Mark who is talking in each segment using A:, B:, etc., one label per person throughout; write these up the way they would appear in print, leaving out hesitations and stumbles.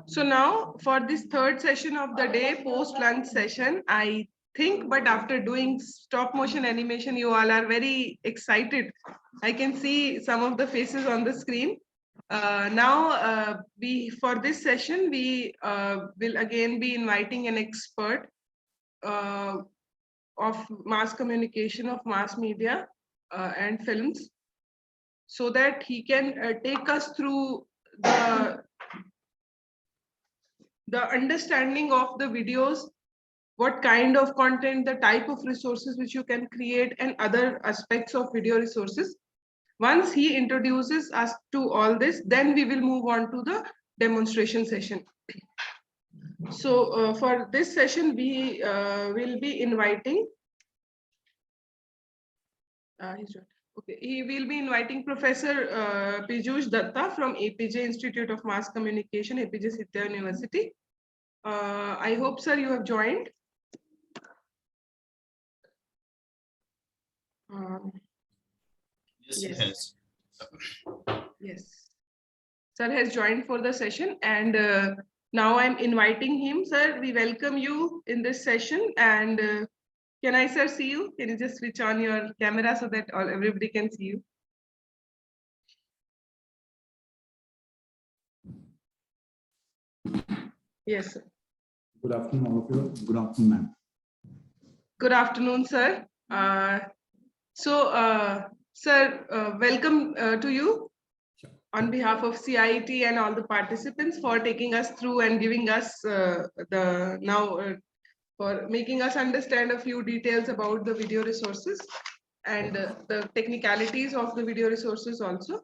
A: So now for this third session of the day, post-lunch session, I think, but after doing stop motion animation, you all are very excited. I can see some of the faces on the screen. Now, for this session, we will again be inviting an expert of mass communication, of mass media and films, so that he can take us through the understanding of the videos, what kind of content, the type of resources which you can create, and other aspects of video resources. Once he introduces us to all this, then we will move on to the demonstration session. So for this session, we will be inviting he will be inviting Professor Piyush Datta from APJ Institute of Mass Communication, APJ Sidhya University. I hope, sir, you have joined. Yes. Yes. Sir has joined for the session, and now I'm inviting him. Sir, we welcome you in this session. And can I, sir, see you? Can you just switch on your camera so that everybody can see you? Yes, sir.
B: Good afternoon, all of you. Good afternoon, ma'am.
A: Good afternoon, sir. Sir, welcome to you on behalf of CIET and all the participants for taking us through and giving us for making us understand a few details about the video resources and the technicalities of the video resources also.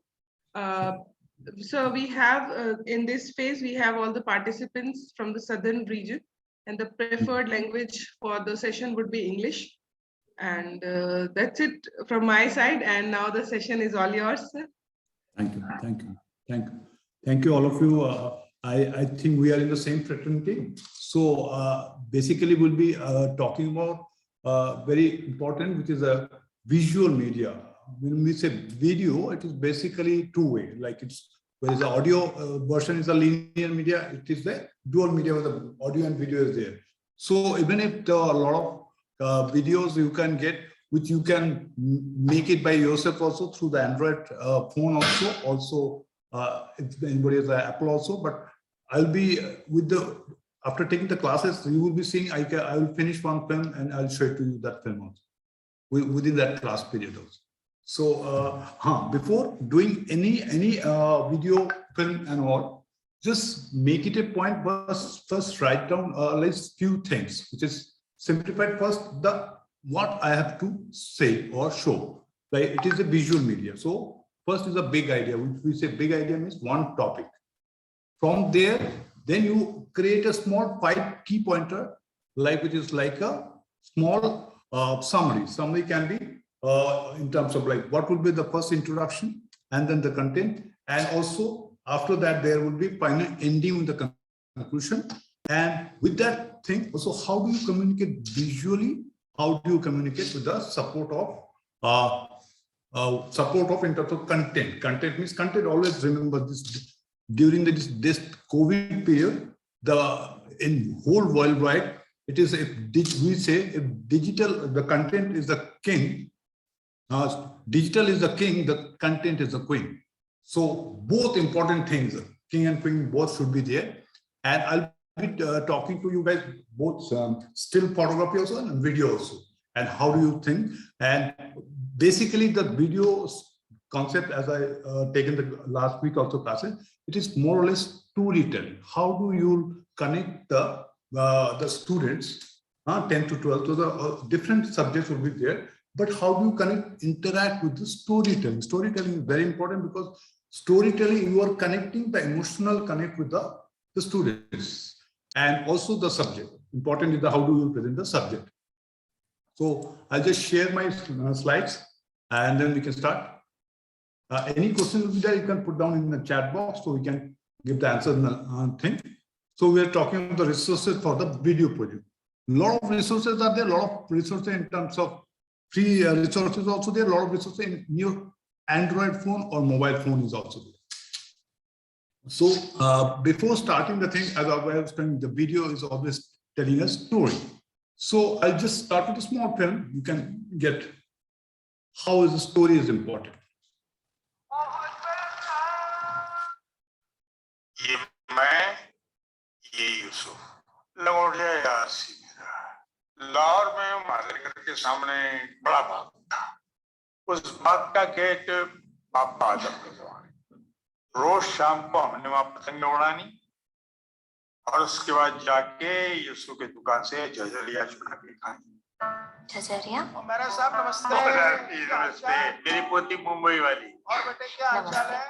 A: So we have in this phase, we have all the participants from the southern region, and the preferred language for the session would be English. And that's it from my side. And now the session is all yours, sir.
B: Thank you. Thank you. Thank you. Thank you, all of you. I think we are in the same fraternity. So basically, we'll be talking about very important, which is a visual media. When we say video, it is basically two-way. Like it's whereas the audio version is a linear media, it is the dual media where the audio and video is there. So even if there are a lot of videos you can get, which you can make it by yourself also through the Android phone also if anybody has an Apple also. But I'll be after taking the classes, you will be seeing I will finish one film and I'll show it to you that film also within that class period also. So before doing any video film and all, just make it a point. First write down list few things, which is simplified. First, what I have to say or show. Like it is a visual media. So first is a big idea, which we say big idea means one topic. From there, then you create a small 5 key pointer, which is like a small summary. Summary can be in terms of like what would be the first introduction and then the content, and also after that there will be final ending with the conclusion. And with that thing, also how do you communicate visually? How do you communicate with the support of in terms of content? Content means content. Always remember this during this COVID period, in whole worldwide, it is if digital, the content is the king. Digital is the king, the content is the queen. So both important things, king and queen, both should be there. And I'll be talking to you guys both still photography also and video also. And how do you think? And basically the video concept, as I taken the last week also classes, it is more or less storytelling. How do you connect the students, 10 to 12, so the different subjects will be there. But how do you interact with the storytelling? Storytelling is very important because storytelling, you are connecting the emotional connect with the students and also the subject. Important is how do you present the subject. So I'll just share my slides and then we can start. Any questions there you can put down in the chat box so we can give the answer in the thing. So we are talking about the resources for the video project. A lot of resources are there, a lot of resources in terms of free resources also there, a lot of resources in your Android phone or mobile phone is also there. So before starting the thing, as I was saying, the video is always telling a story. So I'll just start with a small film. You can get how the story is important.
C: ये मैं, ये यूसुफ, लौटिया यार सी मेरा। लाहौर में माजरगढ़ के सामने बड़ा बाग था। उस बाग का गेट बाबा आदम के जमाने। रोज शाम को हमने वहां पतंग उड़ानी और उसके बाद जाके यूसुफ की दुकान से झझरिया चुरा के खानी।
D: झझरिया?
C: मेरा साहब नमस्ते। नमस्ते, मेरी पोती मुंबई वाली। और बेटे क्या हाल चाल है?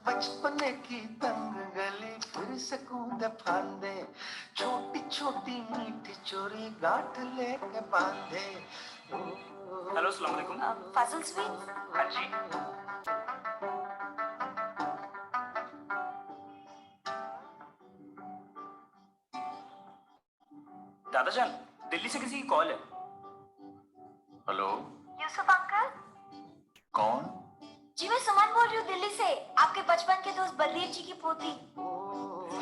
E: बचपन की तंग गली फिर से कूद फांदे, छोटी छोटी मीठी चोरी गांठ लेके बांधे।
F: हेलो, अस्सलाम वालेकुम।
D: फाजिल स्वीट?
F: हाँ जी। दादाजान, दिल्ली से किसी की कॉल है।
C: Hello,
D: Yusuf uncle?
C: कौन?
D: जी मैं सुमन बोल रही हूँ दिल्ली से, आपके बचपन के दोस्त बलवीर जी की पोती।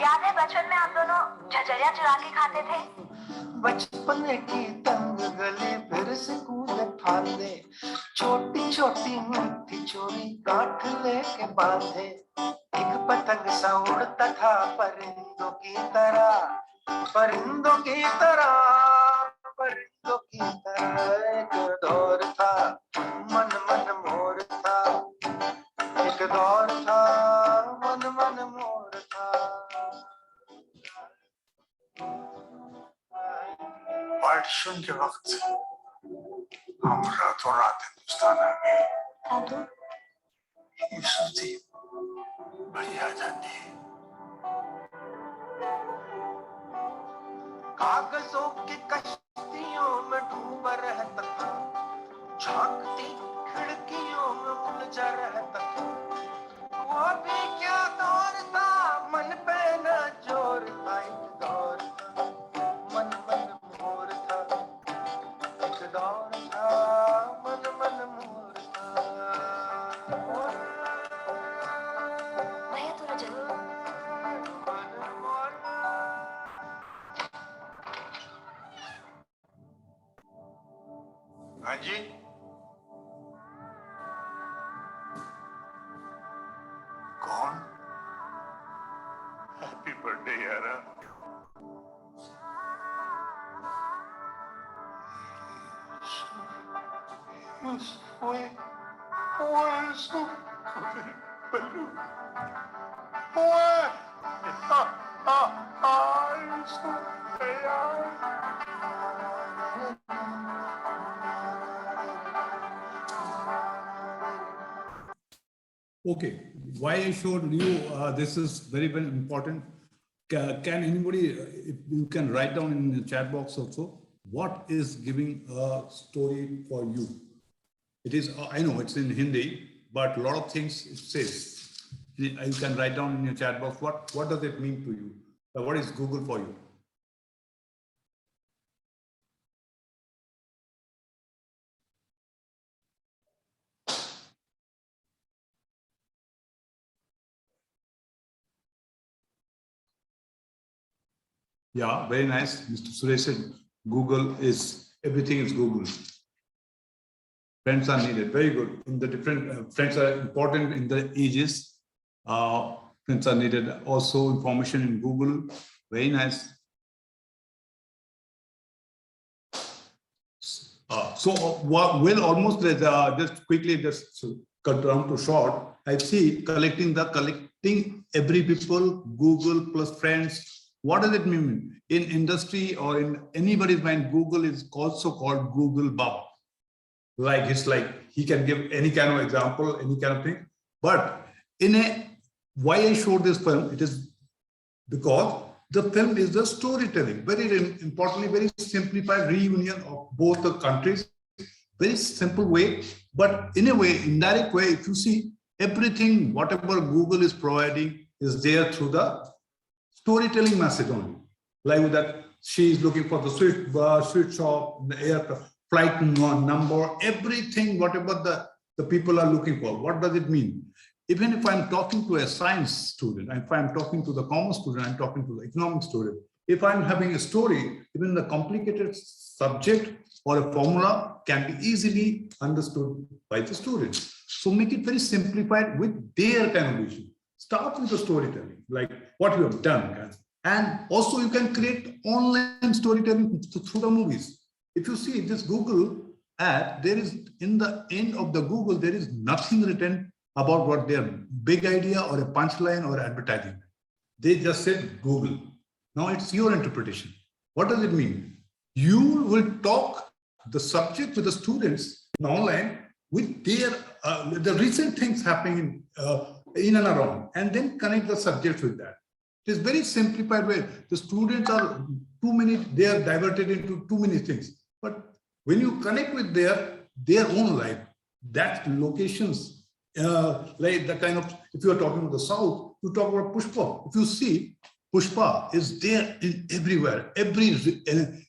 D: याद है बचपन में आप दोनों झझरिया चुरा के खाते थे?
E: बचपन की तंग गली फिर से कूद फांदे, छोटी छोटी मीठी चोरी गांठ लेके बांधे। एक पतंग सा उड़ता था परिंदों की तरह, परिंदों की तरह, परिंदों की तरह। एक दौर था मन मन मोर था, एक दौर था मन मन मोर था।
C: पार्टीशन के वक्त हम रातों रात हिंदुस्तान आ गए।
D: दादू?
C: यूसुफ जी बड़ी आजादी।
E: कागजों की कश्तियों में डूबा रहता था, झांकती खिड़कियों में उलझा रहता था। वो भी क्या दौर था, मन पे न जोर था। एक दौर था मन मन मोर था, एक दौर था मन मन मोर था।
D: भैया थोड़ा जल्दी।
C: हाँ जी, कौन? हैप्पी बर्थडे यारा। ओए ओए बल्लू ओए यार।
B: Okay, why I showed you this is very, very important. Can anybody, if you can write down in the chat box also, what is giving a story for you? It is, I know it's in Hindi, but a lot of things it says. You can write down in your chat box, what does it mean to you? What is Google for you? Yeah, very nice. Mr. Suresh said Google is, everything is Google. Friends are needed. Very good. In the different, friends are important in the ages. Friends are needed. Also information in Google. Very nice. Well, almost just quickly, just cut down to short. I see collecting every people, Google plus friends. What does it mean? In industry or in anybody's mind, Google is also called Google Baba. Like it's like he can give any kind of example, any kind of thing. But in a, why I showed this film, it is because the film is the storytelling, very importantly, very simplified reunion of both the countries, very simple way, but in a way, indirect way, if you see everything, whatever Google is providing is there through the storytelling message only. Like that, she is looking for the sweet shop, the aircraft, flight number, everything, whatever the people are looking for. What does it mean? Even if I'm talking to a science student, if I'm talking to the commerce student, I'm talking to the economic student, if I'm having a story, even the complicated subject or a formula can be easily understood by the students. So make it very simplified with their kind of vision. Start with the storytelling, like what you have done, guys. And also you can create online storytelling through the movies. If you see this Google ad, there is in the end of the Google, there is nothing written about what their big idea or a punchline or advertising. They just said Google. Now it's your interpretation. What does it mean? You will talk the subject with the students online with their the recent things happening in and around, and then connect the subject with that. It is very simplified way. The students are they are diverted into too many things. But when you connect with their own life, that locations, like the kind of, if you are talking about the South, you talk about Pushpa. If you see, Pushpa is there in everywhere. Every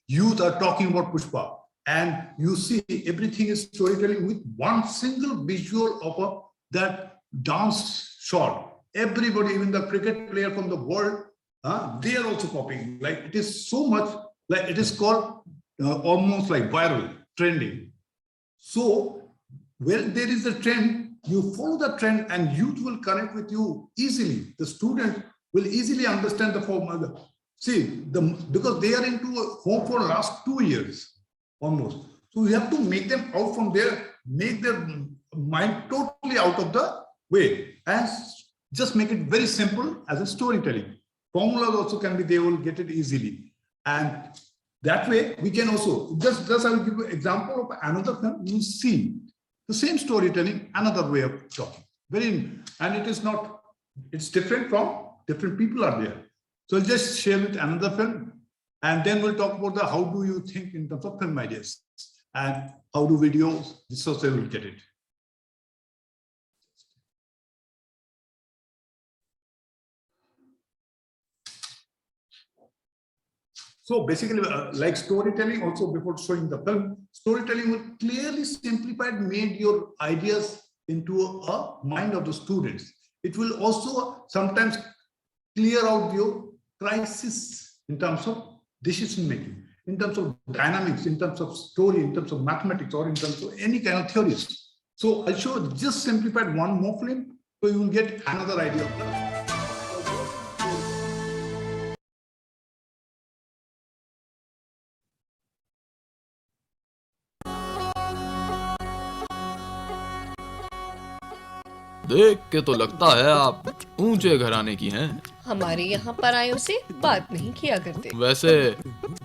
B: youth are talking about Pushpa. And you see everything is storytelling with one single visual of that dance shot. Everybody, even the cricket player from the world, they are also copying. Like it is so much, like it is called almost like viral, trending. So when there is a trend, you follow the trend and youth will connect with you easily. The student will easily understand the formula. See, because they are into a home for last 2 years almost. So you have to make them out from there, make their mind totally out of the way and just make it very simple as a storytelling. Formulas also can be, they will get it easily. And that way we can also, just I will give you an example of another film. You see the same storytelling, another way of talking. And it is not, it's different from different people are there. So I'll just share with another film. And then we'll talk about how do you think in terms of film ideas and how do videos, this also will get it. So basically, like storytelling, also before showing the film, storytelling will clearly simplified, made your ideas into a mind of the students. It will also sometimes clear out your crisis in terms of decision making, in terms of dynamics, in terms of story, in terms of mathematics, or in terms of any kind of theories. So I'll show just simplified one more film, so you will get another idea of that.
G: देख के तो लगता है आप ऊंचे घराने की हैं।
H: हमारे यहाँ परायों से बात नहीं किया करते।
G: वैसे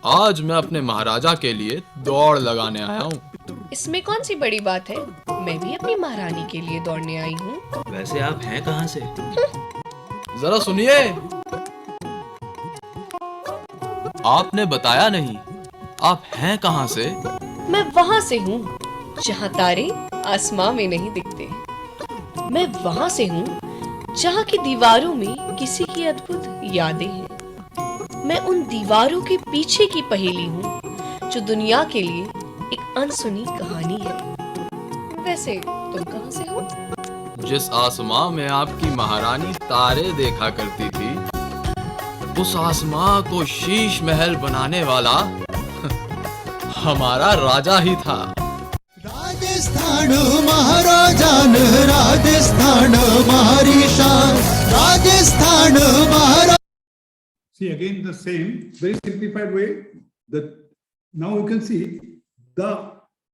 G: आज मैं अपने महाराजा के लिए दौड़ लगाने आया हूँ।
H: इसमें कौन सी बड़ी बात है? मैं भी अपनी महारानी के लिए दौड़ने आई हूँ।
F: वैसे आप हैं कहाँ से?
G: जरा सुनिए, आपने बताया नहीं, आप हैं कहाँ से?
H: मैं वहाँ से हूँ जहाँ तारे आसमां में नहीं दिखते। मैं वहाँ से हूँ जहाँ की दीवारों में किसी की अद्भुत यादें हैं। मैं उन दीवारों के पीछे की पहेली हूँ जो दुनिया के लिए एक अनसुनी कहानी है। वैसे तुम कहाँ से हो?
G: जिस आसमां में आपकी महारानी तारे देखा करती थी, उस आसमां को शीश महल बनाने वाला हमारा राजा ही था।
I: राजस्थान महाराजान, राजस्थान हमारी शान, राजस्थान महाराज।
B: See again the same very simplified way. That now you can see the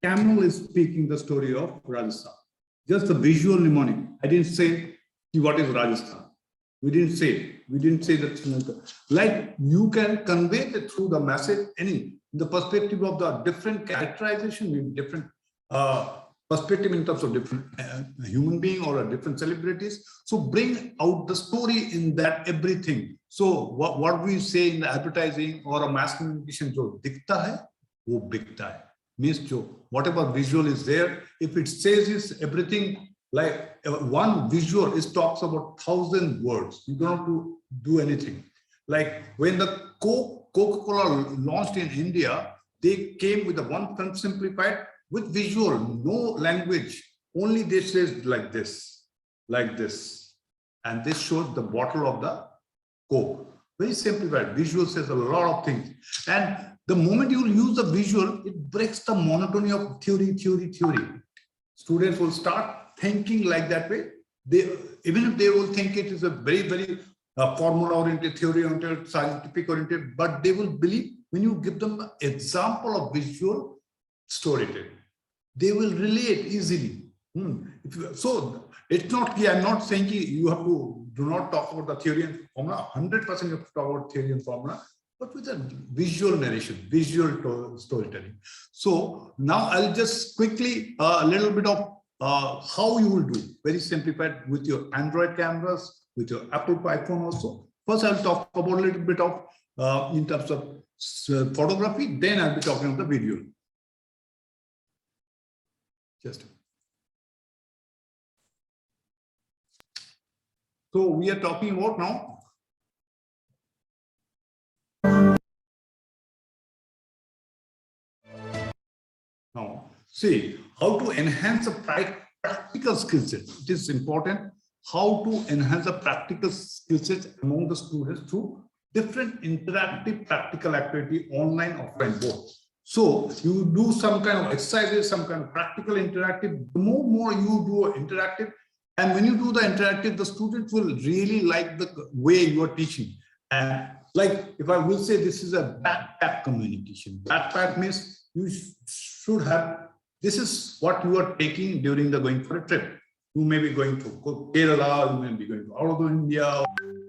B: camel is speaking the story of Rajasthan. Just the visual mnemonic. I didn't say what is Rajasthan. We didn't say that. Like you can convey it through the message the perspective of the different characterization in different perspective in terms of different human being or different celebrities. So bring out the story in that everything. So what we say in advertising or a mass communication, जो दिखता है वो बिकता है. Means whatever visual is there, if it says is everything, like one visual is talks about 1,000 words. You don't have to do anything. Like when the Coca-Cola launched in India, they came with the one film simplified with visual, no language. Only they says like this, and this shows the bottle of the Coke. Very simplified. Visual says a lot of things, and the moment you use the visual, it breaks the monotony of theory. Students will start thinking like that way. They, even if they will think it is a very formula-oriented, theory-oriented, scientific-oriented, but they will believe when you give them an example of visual storytelling, they will relate easily. So it's not, I'm not saying you have to do not talk about the theory and formula. 100% you have to talk about theory and formula, but with a visual narration, visual storytelling. So now I'll just quickly a little bit of how you will do, very simplified with your Android cameras, with your Apple iPhone also. First, I'll talk about a little bit of in terms of photography, then I'll be talking about the video. So we are talking about now. Now, see how to enhance the practical skill set. It is important how to enhance the practical skill sets among the students through different interactive practical activity, online, offline, both. So you do some kind of exercises, some kind of practical interactive. The more you do interactive, and when you do the interactive, the students will really like the way you are teaching. And like if I will say this is a backpack communication. Backpack means you should have, this is what you are taking during the going for a trip. You may be going to Kerala, you may be going to out of India,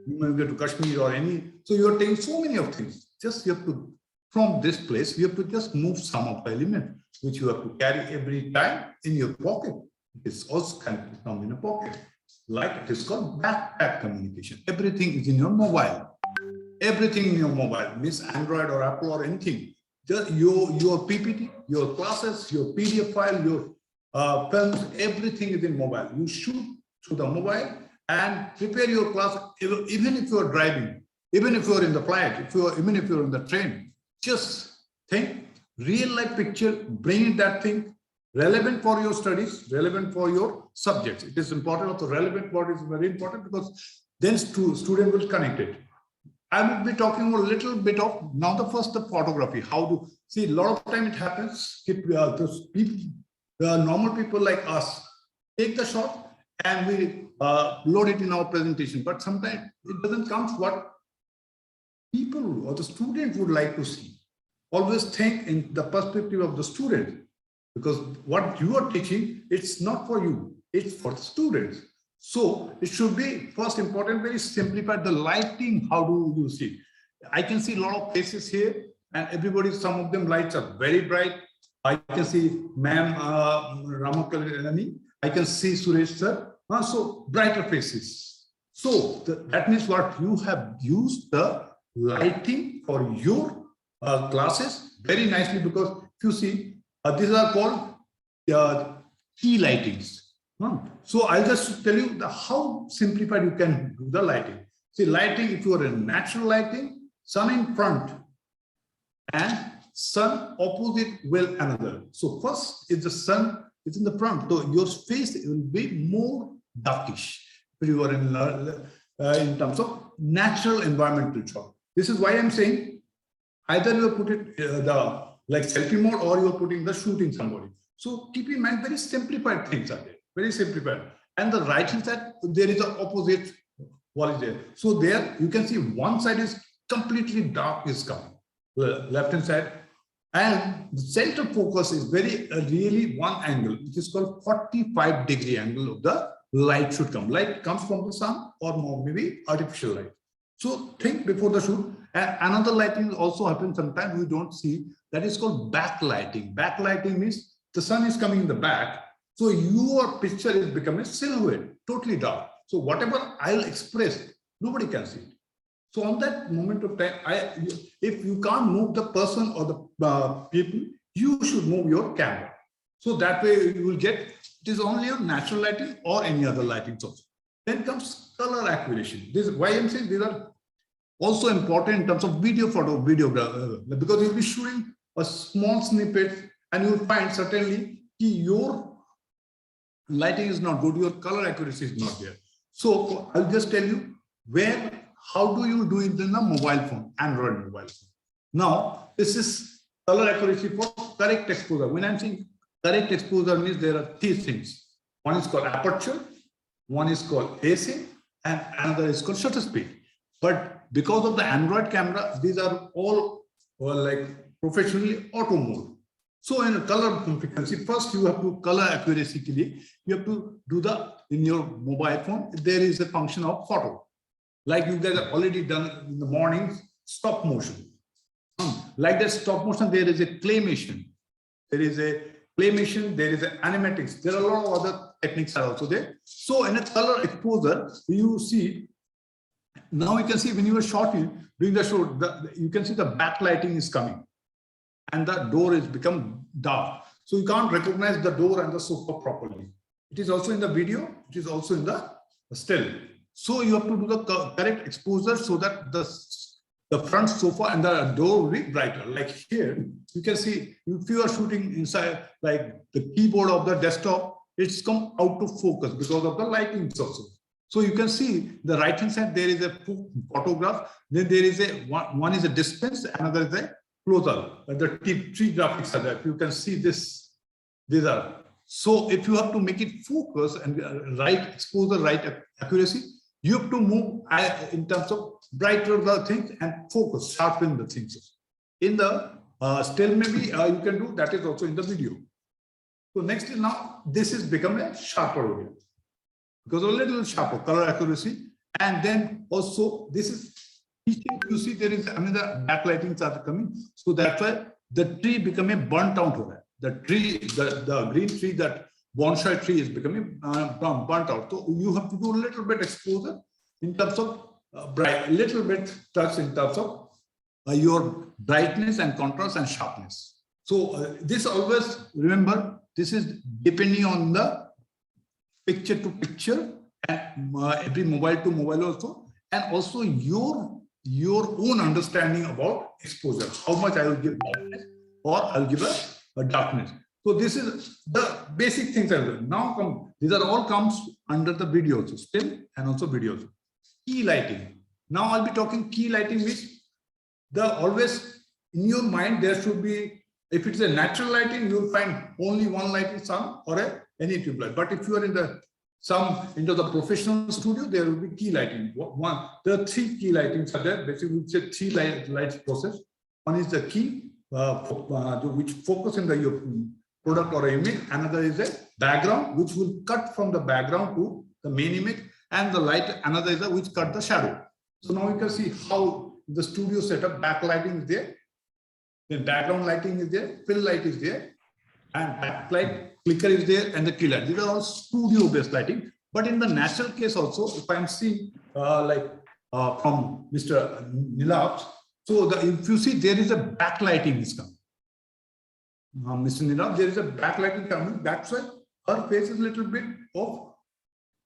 B: you may go to Kashmir or any. So you are taking so many of things. Just you have to, from this place, you have to just move some of the element which you have to carry every time in your pocket. It is also can come in a pocket. Like it is called backpack communication. Everything is in your mobile. Everything in your mobile, means Android or Apple or anything. Just your PPT, your classes, your PDF file, your films, everything is in mobile. You shoot through the mobile and prepare your class, even if you are driving, even if you are in the flight, even if you are in the train. Just think, real life picture, bring that thing, relevant for your studies, relevant for your subjects. It is important. Also, relevant part is very important because then student will connect it. I will be talking a little bit of now the photography. How to see, a lot of time it happens. Those people, normal people like us, take the shot and we load it in our presentation. But sometimes it doesn't come to what people or the student would like to see. Always think in the perspective of the student, because what you are teaching, it's not for you, it's for the students. So it should be first important, very simplified. The lighting, how do you see? I can see a lot of faces here, and everybody, some of them lights are very bright. I can see Ma'am Ramakalani. I can see Suresh sir. So brighter faces. So that means what you have used the lighting for your classes very nicely, because if you see, these are called key lightings. So I'll just tell you how simplified you can do the lighting. See, lighting, if you are in natural lighting, sun in front and sun opposite will another. So first is the sun, it's in the front. So your face will be more darkish if you are in terms of natural environmental shot. This is why I'm saying either you put it like selfie mode or you're putting the shooting somebody. So keep in mind, very simplified things are there, very simplified. And the right hand side, there is an opposite wall is there. So there you can see one side is completely dark is coming, left hand side. And the center focus is very really one angle, which is called 45-degree angle of the light should come. Light comes from the sun or more maybe artificial light. So think before the shoot. And another lighting also happens sometimes we don't see, that is called backlighting. Backlighting means the sun is coming in the back, so your picture is becoming silhouette, totally dark. So whatever I'll express, nobody can see it. So on that moment of time, if you can't move the person or the people, you should move your camera. So that way you will get, it is only on natural lighting or any other lighting source. Then comes color acquisition. This is why I'm saying these are also important in terms of videography, because you'll be shooting a small snippet and you'll find certainly your lighting is not good, your color accuracy is not there. So I'll just tell you how do you do it in a mobile phone, Android mobile phone. Now, this is color accuracy for correct exposure. When I'm saying correct exposure means there are three things. One is called aperture, one is called AC, and another is called shutter speed. But because of the Android camera, these are all like professionally auto mode. So in a color frequency, first you have to color accuracy. You have to do in your mobile phone, there is a function of photo. Like you guys have already done in the morning, stop motion. Like that stop motion, there is a claymation. There is a claymation, there is an animatics. There are a lot of other techniques are also there. So in a color exposure, you see, now you can see when you are shooting, doing the shoot, you can see the backlighting is coming and the door is become dark. So you can't recognize the door and the sofa properly. It is also in the video, it is also in the still. So you have to do the correct exposure so that the front sofa and the door will be brighter. Like here, you can see if you are shooting inside, like the keyboard of the desktop, it's come out of focus because of the lighting also. So you can see the right hand side, there is a photograph, then there is one is a distance, another is a closer. The three graphics are there. You can see this, these are. So if you have to make it focus and right exposure, right accuracy, you have to move in terms of brighter the things and focus, sharpen the things. In the still maybe you can do, that is also in the video. So next is now, this is become a sharper video. Because a little sharper color accuracy, and then also this is you see there is another backlighting are coming, so that's why the tree become a burnt out. The tree, the green tree, that bonsai tree is becoming burnt out. So you have to do a little bit exposure in terms of bright, little bit touch in terms of your brightness and contrast and sharpness. So this always remember, this is depending on the picture to picture and every mobile to mobile also, and also your own understanding about exposure. How much I will give brightness or I'll give a darkness. So this is the basic things. Now these are all comes under the video also, still and also videos. Key lighting. Now I'll be talking key lighting, which always in your mind there should be, if it's a natural lighting, you'll find only one lighting sun or any tube light. But if you are in into the professional studio, there will be key lighting. There are three key lightings are there. Basically, it's a three lights process. One is the key, which focus in your product or image. Another is a background, which will cut from the background to the main image, and the light. Another is which cut the shadow. So now you can see how the studio setup backlighting is there. Then background lighting is there, fill light is there, and backlight flicker is there, and the key light. These are all studio-based lighting. But in the natural case also, if I'm seeing from Mr. Nilab, so if you see there is a backlighting is coming. Mr. Nilab, there is a backlighting coming. That's why her face is a little bit of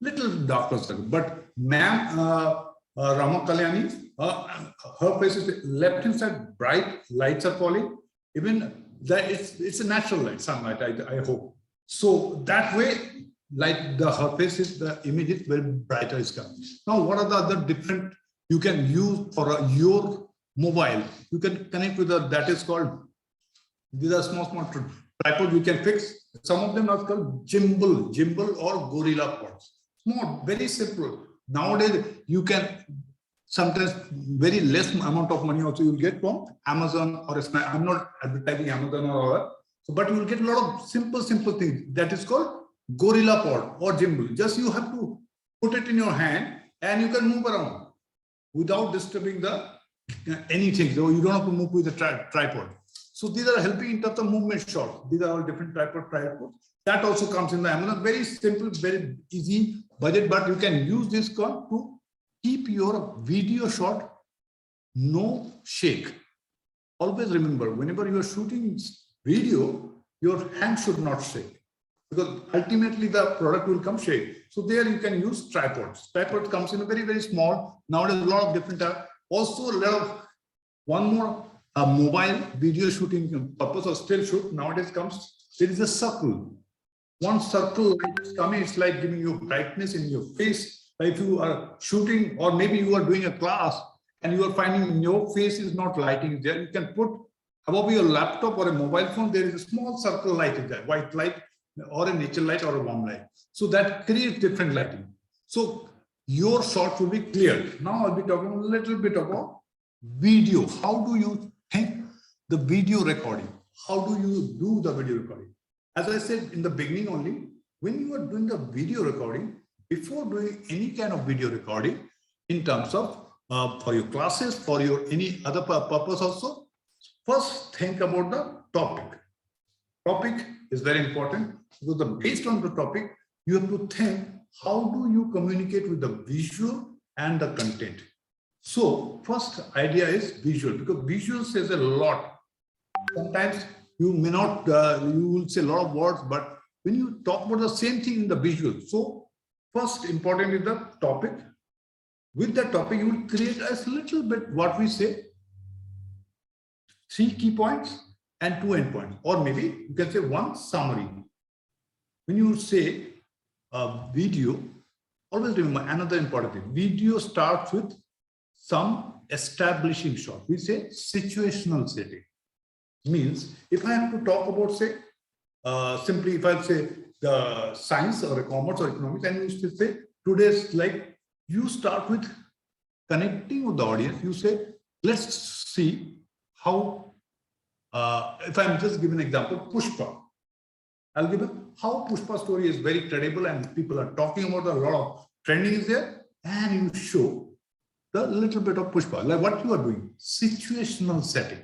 B: little darker. But ma'am, Rama Kalyani, her face is left hand side bright, lights are falling. Even that it's a natural light, sunlight, I hope. So that way, like her face is, the image is very brighter is coming. Now, what are the other different you can use for your mobile? You can connect with that is called, these are small tripod you can fix. Some of them are called gimbal or gorilla pods. Small, very simple. Nowadays, you can sometimes very less amount of money also you'll get from Amazon or I'm not advertising Amazon or so, but you will get a lot of simple things. That is called gorilla pod or gimbal. Just you have to put it in your hand and you can move around without disturbing anything. So you don't have to move with the tripod. So these are helping in terms of movement shots. These are all different tripods. That also comes in the Amazon. Very simple, very easy budget, but you can use this to keep your video shot no shake. Always remember, whenever you are shooting video, your hand should not shake, because ultimately the product will come shake. So there you can use tripods. Tripod comes in a very, very small. Nowadays, a lot of different also a lot of one more mobile video shooting purpose or still shoot nowadays comes. There is a circle. One circle is coming. It's like giving you brightness in your face. If you are shooting, or maybe you are doing a class and you are finding your face is not lighting there, you can put above your laptop or a mobile phone. There is a small circle light in there, white light or a nature light or a warm light. So that creates different lighting. So your shot will be clear. Now I'll be talking a little bit about video. How do you think the video recording? How do you do the video recording? As I said in the beginning only, when you are doing the video recording, before doing any kind of video recording in terms of for your classes, for your any other purpose also, first think about the topic. Topic is very important, because based on the topic, you have to think how do you communicate with the visual and the content. So first idea is visual, because visual says a lot. Sometimes you may not, you will say a lot of words, but when you talk about the same thing in the visual, so first important is the topic. With the topic, you will create a little bit what we say, 3 key points and 2 end points, or maybe you can say 1 summary. When you say video, always remember another important thing. Video starts with some establishing shot. We say situational setting. Means if I have to talk about, say, simply if I say the science or commerce or economics, and you still say today's, like, you start with connecting with the audience. You say, let's see how, if I'm just giving an example, Pushpa. I'll give how Pushpa story is very credible and people are talking about, a lot of trending is there, and you show the little bit of Pushpa, like what you are doing, situational setting.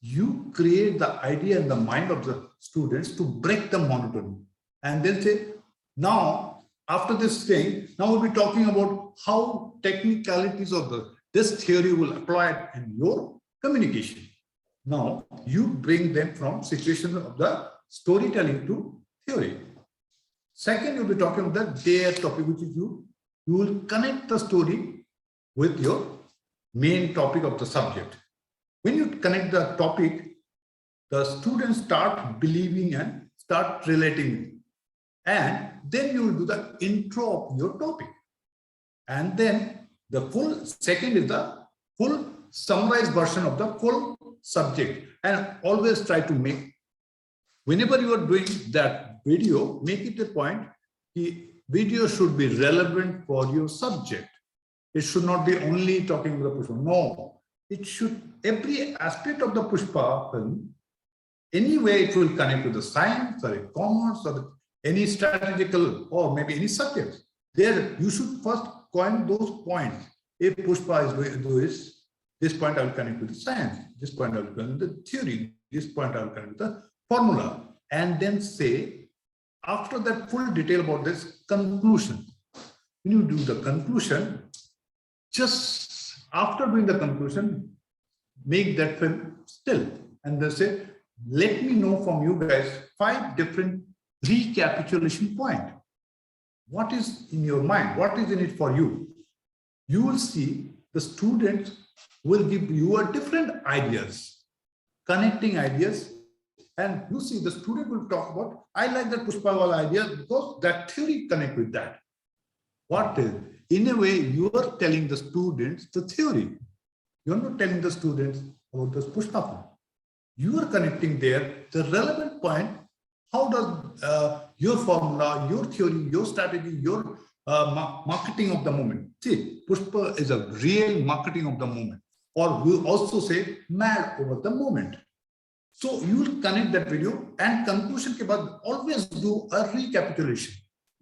B: You create the idea in the mind of the students to break the monotony, and then say, now after this thing, now we'll be talking about how technicalities of this theory will apply in your communication. Now you bring them from situation of the storytelling to theory. Second, you'll be talking about their topic, which is you will connect the story with your main topic of the subject. When you connect the topic, the students start believing and start relating. And then you will do the intro of your topic. And then the full second is the full summarized version of the full subject. And always try to make, whenever you are doing that video, make it a point, the video should be relevant for your subject. It should not be only talking about the Pushpa. No, it should, every aspect of the Pushpa film, anyway, it will connect to the science or commerce or any strategical or maybe any subject. There, you should first coin those points. If Pushpa is going to do this point I will connect with the science, this point I will connect with the theory, this point I will connect with the formula, and then say, after that full detail about this, conclusion. When you do the conclusion, just after doing the conclusion, make that film still, and then say, let me know from you guys 5 different recapitulation points. What is in your mind? What is in it for you? You will see the students will give you a different ideas, connecting ideas. And you see the student will talk about, I like that Pushpawala idea because that theory connect with that. What is, in a way, you are telling the students the theory. You are not telling the students about this Pushpa. You are connecting there the relevant point. How does your formula, your theory, your strategy, your marketing of the moment. See, Pushpa is a real marketing of the moment, or we also say mad over the moment. So you will connect that video, and conclusion ke baad always do a recapitulation.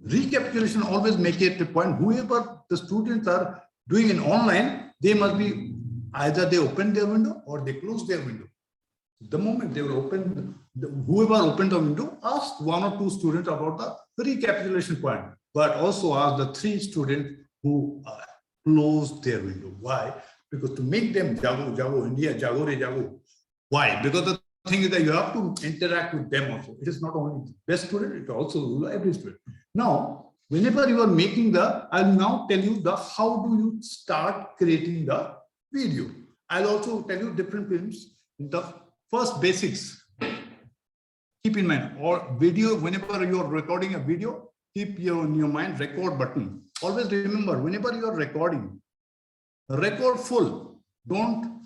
B: Recapitulation always make it a point. Whoever the students are doing in online, they must be either they open their window or they close their window. The moment they will open, whoever opened the window, ask 1 or 2 students about the recapitulation point, but also ask the 3 students who closed their window. Why? because to make them jago, jago, India, jago, re jago. Why? Because the thing is that you have to interact with them also. It is not only the best student, it also every student. Now, whenever you are making the, I'll now tell you the how do you start creating the video. I'll also tell you different films. The first basics. Keep in mind, or video, whenever you are recording a video, keep in your mind record button. Always remember, whenever you are recording, record full. Don't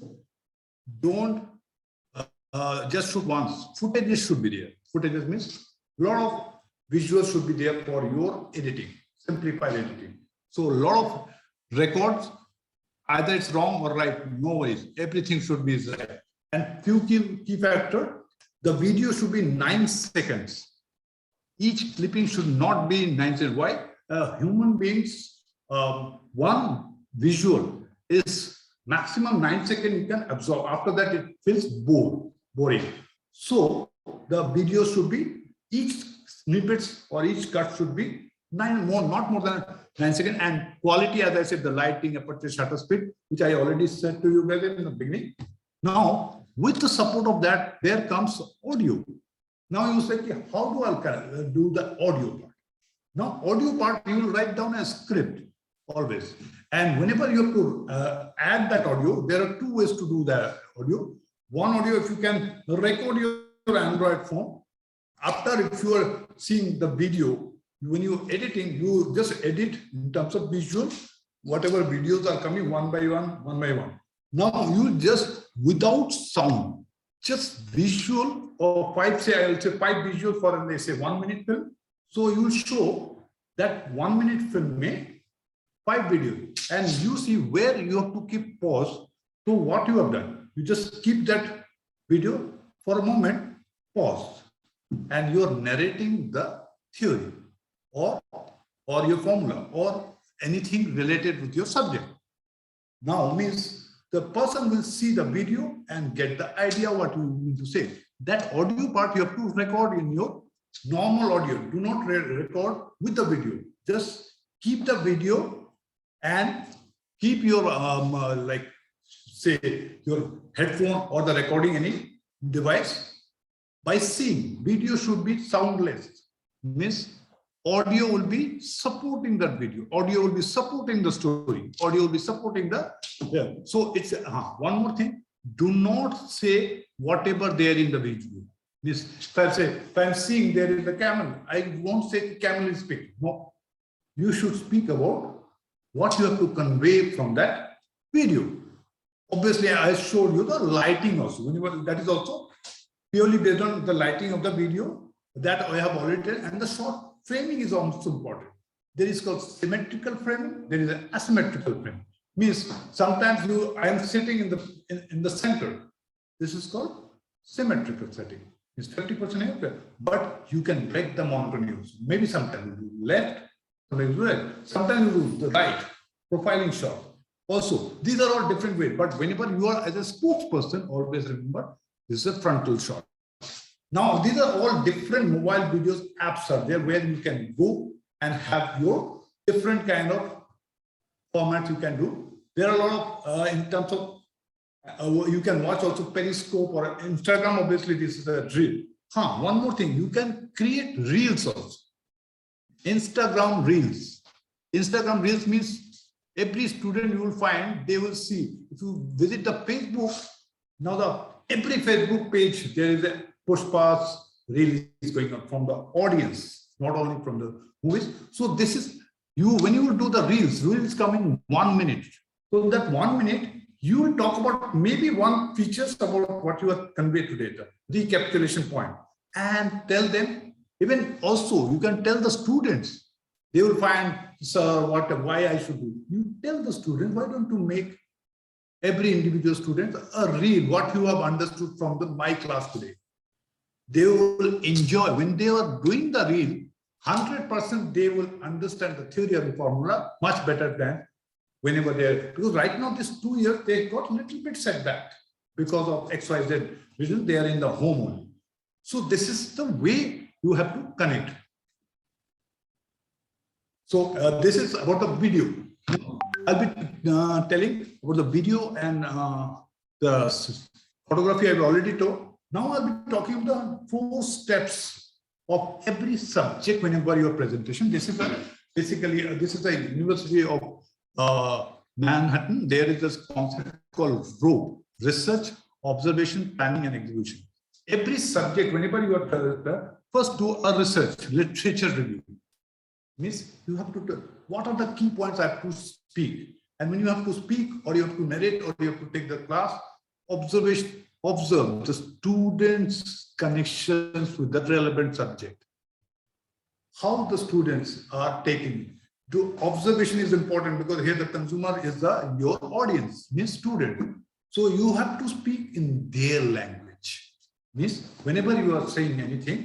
B: just shoot once. Footages should be there. Footages means a lot of visuals should be there for your editing, simplified editing. So a lot of records, either it's wrong or right, no worries. Everything should be right. And few key factor, the video should be 9 seconds. Each clipping should not be 9 seconds. Why? Human beings, one visual is maximum 9 seconds you can absorb. After that, it feels boring. So the video should be, each snippets or each cut should be not more than 9 seconds. And quality, as I said, the lighting, aperture, shutter speed, which I already said to you guys in the beginning. Now, with the support of that, there comes audio. Now you say, how do I do the audio part? Now, audio part, you will write down a script always. And whenever you have to add that audio, there are 2 ways to do the audio. One audio, if you can record your Android phone. After, if you are seeing the video, when you're editing, you just edit in terms of visual, whatever videos are coming one by one. Now you just, without sound, just visual or I'll say 5 visual for, they say 1 minute film. So you show that 1 minute film may 5 videos, and you see where you have to keep pause. So what you have done, you just keep that video for a moment, pause, and you're narrating the theory or your formula or anything related with your subject. Now means the person will see the video and get the idea what you need to say. That audio part you have to record in your normal audio. Do not record with the video. Just keep the video and keep your like say your headphone or the recording any device. By seeing, video should be soundless. Means audio will be supporting that video. Audio will be supporting the story. Audio will be supporting the, yeah. So it's one more thing. Do not say whatever there in the video. This, if I'm seeing there is a camel, I won't say camel is speaking. No, you should speak about what you have to convey from that video. Obviously, I showed you the lighting also. Whenever that is also purely based on the lighting of the video that I have already told, and the short framing is also important. There is called symmetrical framing. There is an asymmetrical framing. Means sometimes I am sitting in the center. This is called symmetrical setting. It's 50% here, but you can break the monotony. Maybe sometimes you do left, sometimes you do right, sometimes you do the right, profiling shot. Also, these are all different ways. But whenever you are as a spokesperson, always remember this is a frontal shot. Now, these are all different mobile videos apps are there where you can go and have your different kind of formats you can do. There are a lot of, in terms of, you can watch also Periscope or Instagram. Obviously, this is a reel. One more thing, you can create reels also. Instagram reels. Instagram reels means every student you will find, they will see. If you visit the Facebook, now every Facebook page, there is a Pushpa's reel is going on from the audience, not only from the movies. So this is you, when you do the reels come in 1 minute. So in that 1 minute, you will talk about maybe one features about what you have conveyed today, the recapitulation point, and tell them, even also you can tell the students, they will find, sir, why I should do. You tell the student, why don't you make every individual student a reel, what you have understood from my class today. They will enjoy, when they are doing the reel, 100% they will understand the theory of the formula much better than whenever they're, because right now this 2 years, they got a little bit setback because of XYZ reason, they are in the home only. So this is the way you have to connect. So this is about the video. I'll be telling about the video and the photography I've already told. Now I'll be talking about the 4 steps of every subject whenever your presentation. This is basically this is a University of Manhattan. There is this concept called ROPE: research, observation, planning, and execution. Every subject, whenever you are first do a research, literature review. Means you have to tell what are the key points I have to speak. And when you have to speak, or you have to narrate, or you have to take the class, observation, observe the students' connections with the relevant subject. How the students are taking. Observation is important because here the consumer is your audience, means student. So you have to speak in their language. Means whenever you are saying anything,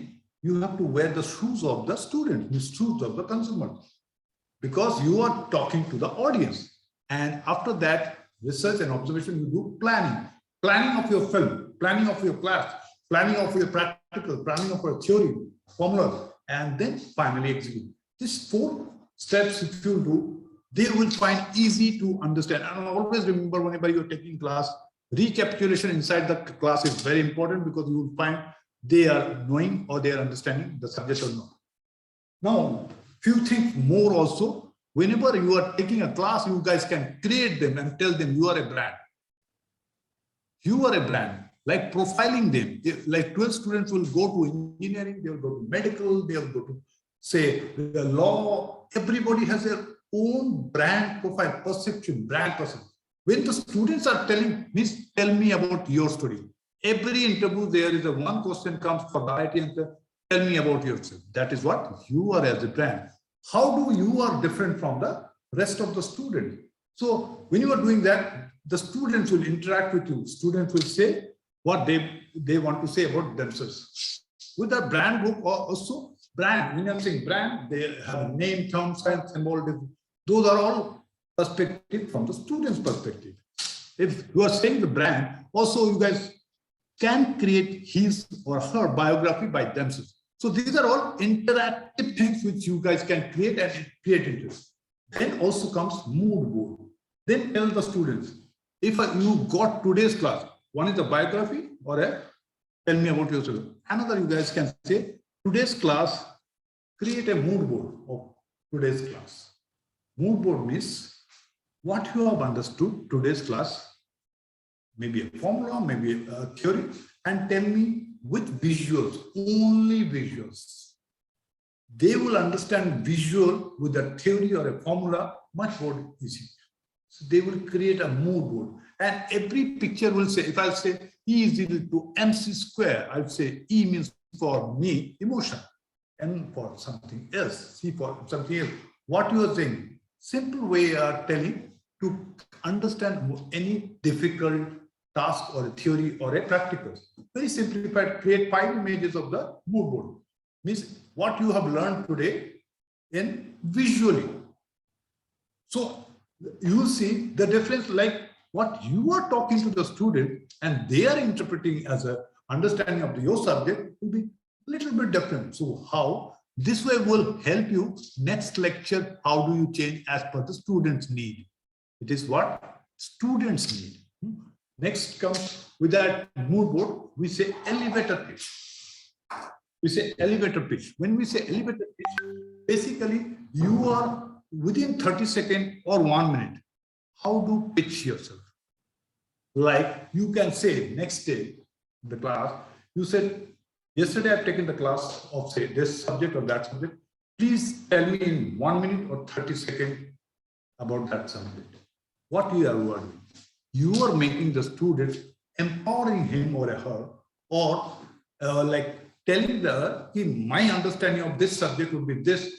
B: you have to wear the shoes of the student, the shoes of the consumer, because you are talking to the audience. And after that, research and observation, you do planning. Planning of your film, planning of your class, planning of your practical, planning of your theory, formulas, and then finally execute. These 4 steps, if you do, they will find easy to understand. And always remember, whenever you're taking class, recapitulation inside the class is very important, because you will find they are knowing or they are understanding the subject or not. Now, few things more also. Whenever you are taking a class, you guys can create them and tell them you are a brand. You are a brand, like profiling them. Like 12 students will go to engineering, they will go to medical, they will go to, say, the law. Everybody has their own brand profile, perception, brand perception. When the students are telling, means tell me about your story. Every interview, there is a one question comes for the right answer. Tell me about yourself. That is what you are as a brand. How do you are different from the rest of the student? So when you are doing that, the students will interact with you. Students will say what they want to say about themselves. With the brand book also, brand, when I'm saying brand, they have a name, term, science, symbol. Those are all perspective from the student's perspective. If you are saying the brand, also you guys can create his or her biography by themselves. So these are all interactive things which you guys can create and create interest. Then also comes mood board. Then tell the students, if you got today's class, one is a biography or a tell me about yourself. Another, you guys can say today's class, create a mood board of today's class. Mood board means what you have understood today's class, maybe a formula, maybe a theory, and tell me with visuals, only visuals. They will understand visual with a theory or a formula much more easy. So they will create a mood board, and every picture will say, if I'll say E is equal to MC square, I'll say E means for me, emotion, N for something else, C for something else. What you are saying, simple way you are telling to understand any difficult task or a theory or a practical. Very simplified, create 5 images of the mood board. Means what you have learned today in visually. So you will see the difference, like what you are talking to the student and they are interpreting as a understanding of your subject will be a little bit different. So how this way will help you next lecture, how do you change as per the student's need. It is what students need. Next comes with that mood board, we say elevator pitch. We say elevator pitch. When we say elevator pitch, basically you are within 30 seconds or 1 minute. How do pitch yourself? Like you can say next day in the class, you said, yesterday I've taken the class of say this subject or that subject. Please tell me in 1 minute or 30 seconds about that subject. What you are doing? You are making the student, empowering him or her, or like telling her, in my understanding of this subject would be this.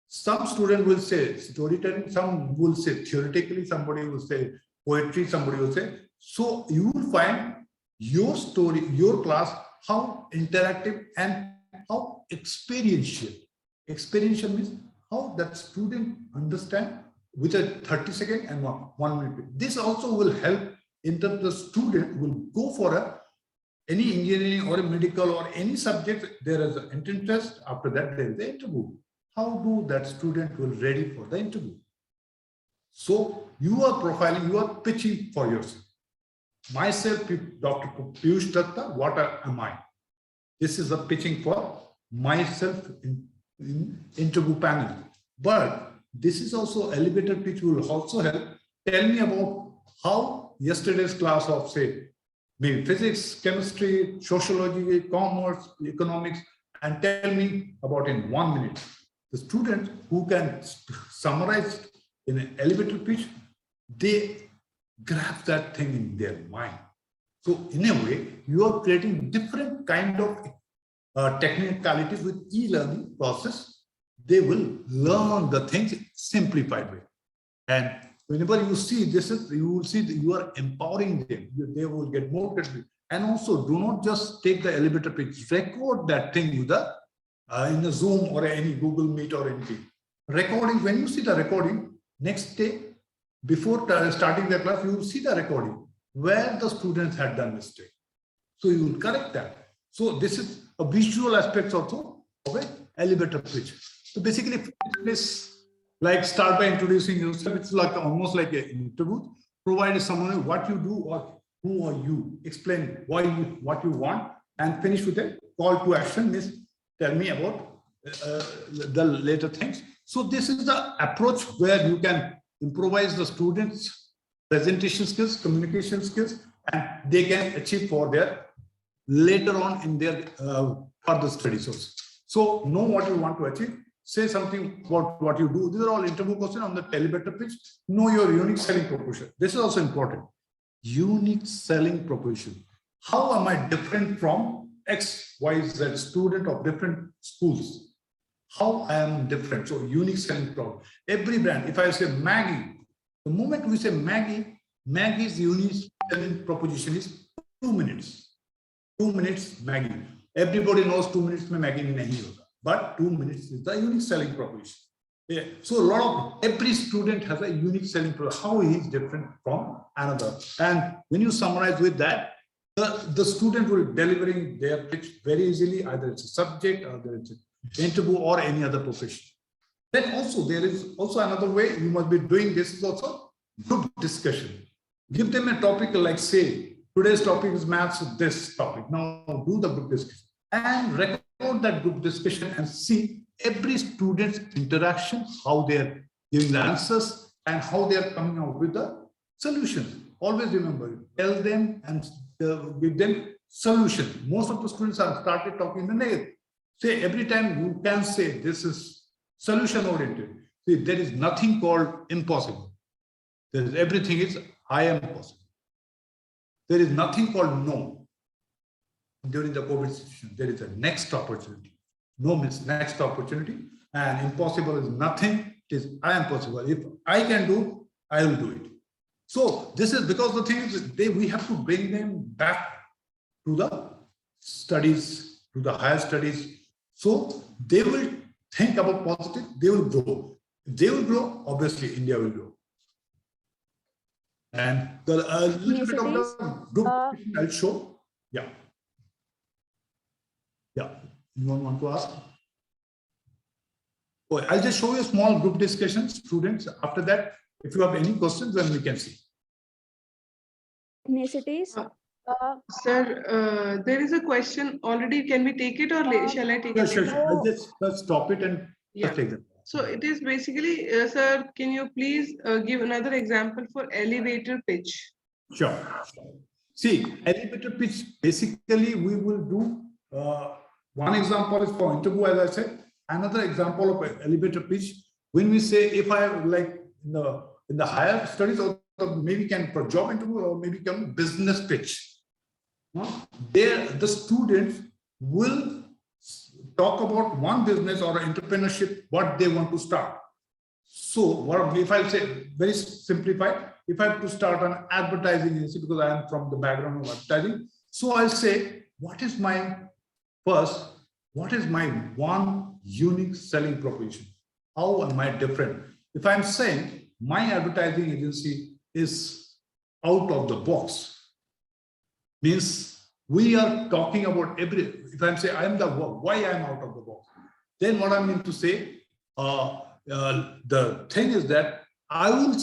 B: Some student will say storytelling, some will say theoretically, somebody will say poetry, somebody will say. So you will find your story, your class, how interactive and how experiential. Experiential means how that student understand with a 30 second and 1 minute. This also will help in terms the student will go for any engineering or a medical or any subject. There is an entrance test. After that, there is the interview. How do that student will ready for the interview? So you are profiling, you are pitching for yourself. Myself, Dr. Piyush Datta, what am I? This is a pitching for myself in interview panel. But this is also elevator pitch will also help. Tell me about how yesterday's class of, say, maybe physics, chemistry, sociology, commerce, economics, and tell me about in 1 minute. The student who can summarize in an elevator pitch, they grab that thing in their mind. So in a way, you are creating different kind of technicalities with e-learning process. They will learn the things simplified way. And whenever you see this, you will see that you are empowering them. They will get more credible. And also, do not just take the elevator pitch. Record that thing with the in a Zoom or any Google Meet or anything. Recording. When you see the recording, next day before starting the class, you will see the recording where the students had done mistake. So you will correct that. So this is a visual aspect also of an elevator pitch. So basically, this like start by introducing yourself. It's like almost like an interview. Provide someone what you do or who are you. Explain why you, what you want, and finish with a call to action. Means tell me about the later things. So this is the approach where you can improvise the students' presentation skills, communication skills, and they can achieve for their later on in their further studies also. So know what you want to achieve. Say something about what you do. These are all interview questions on the elevator pitch. Know your unique selling proposition. This is also important. Unique selling proposition. How am I different from X, Y, Z student of different schools? How I am different? So unique selling problem. Every brand, if I say Maggi, the moment we say Maggi, Maggi's unique selling proposition is 2 minutes. 2 minutes Maggi. Everybody knows 2 minutes mein Maggi nahi hota. But 2 minutes is the unique selling proposition. Yeah. So a lot of every student has a unique selling proposition. How he is different from another. And when you summarize with that, the student will delivering their pitch very easily. Either it's a subject, or either it's an interview, or any other profession. Then also there is also another way you must be doing this is also group discussion. Give them a topic like, say, today's topic is maths, this topic. Now do the group discussion and record that group discussion and see every student's interaction, how they're giving the answers and how they're coming out with the solutions. Always remember, tell them and give them solution. Most of the students have started talking in the negative. Say every time you can say this is solution oriented. See, there is nothing called impossible. There is everything is I am possible. There is nothing called no. During the COVID situation, there is a next opportunity. No means next opportunity, and impossible is nothing. It is I am possible. If I can do, I will do it. So this is because the thing is we have to bring them back to the studies, to the higher studies. So they will think about positive, they will grow. If they will grow, obviously India will grow. And the little bit of the group I'll show. Yeah. Yeah. Anyone want to ask? Oh, I'll just show you a small group discussion, students. After that, if you have any questions, then we can see.
J: Ethnicities.
A: Sir, there is a question already. Can we take it or shall I take it?
B: Sure. I'll just stop it and just take it.
A: So it is basically, sir, can you please give another example for elevator pitch?
B: Sure. See, elevator pitch, basically we will do, one example is for interview, as I said. Another example of an elevator pitch, when we say, if I have like in the higher studies, or maybe can for job interview, or maybe can business pitch. There, the students will talk about one business or entrepreneurship, what they want to start. So, if I say very simplified, if I have to start an advertising agency, because I am from the background of advertising, so I'll say, what is my one unique selling proposition? How am I different? If I'm saying my advertising agency is out of the box, means we are talking about if I'm saying I'm the why I'm out of the box, then what I mean to say, the thing is that I will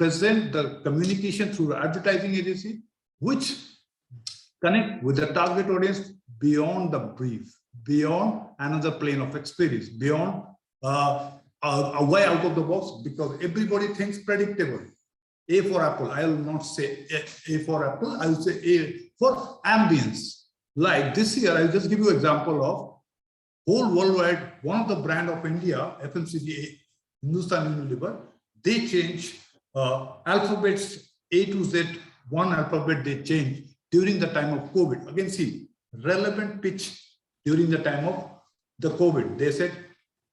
B: present the communication through the advertising agency, which connect with the target audience beyond the brief, beyond another plane of experience, beyond a way out of the box, because everybody thinks predictable. A for apple, I will not say A for apple, I will say A for ambience. Like this year, I'll just give you an example of whole worldwide, one of the brand of India, FMCG, Hindustan Unilever, they change alphabets A to Z, one alphabet they change during the time of COVID. Again, see, relevant pitch during the time of the COVID. They said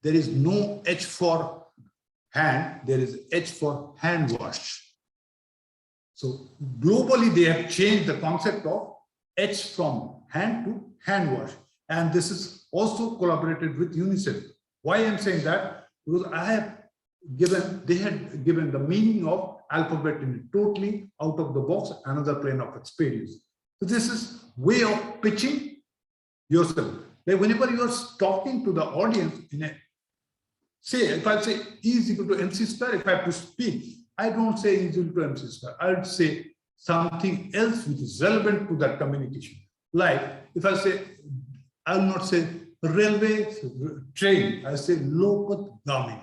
B: there is no H for hand, there is H for hand wash. So globally, they have changed the concept of H from hand to hand wash. And this is also collaborated with UNICEF. Why I'm saying that? Because they had given the meaning of alphabet in a totally out of the box, another plane of experience. So this is way of pitching yourself. Like whenever you are talking to the audience in a, say, if I say E is equal to MC square, if I have to speak, I don't say E is equal to MC square. I would say something else which is relevant to that communication. Like if I say, I will not say railway train, I say Lopat Gamini,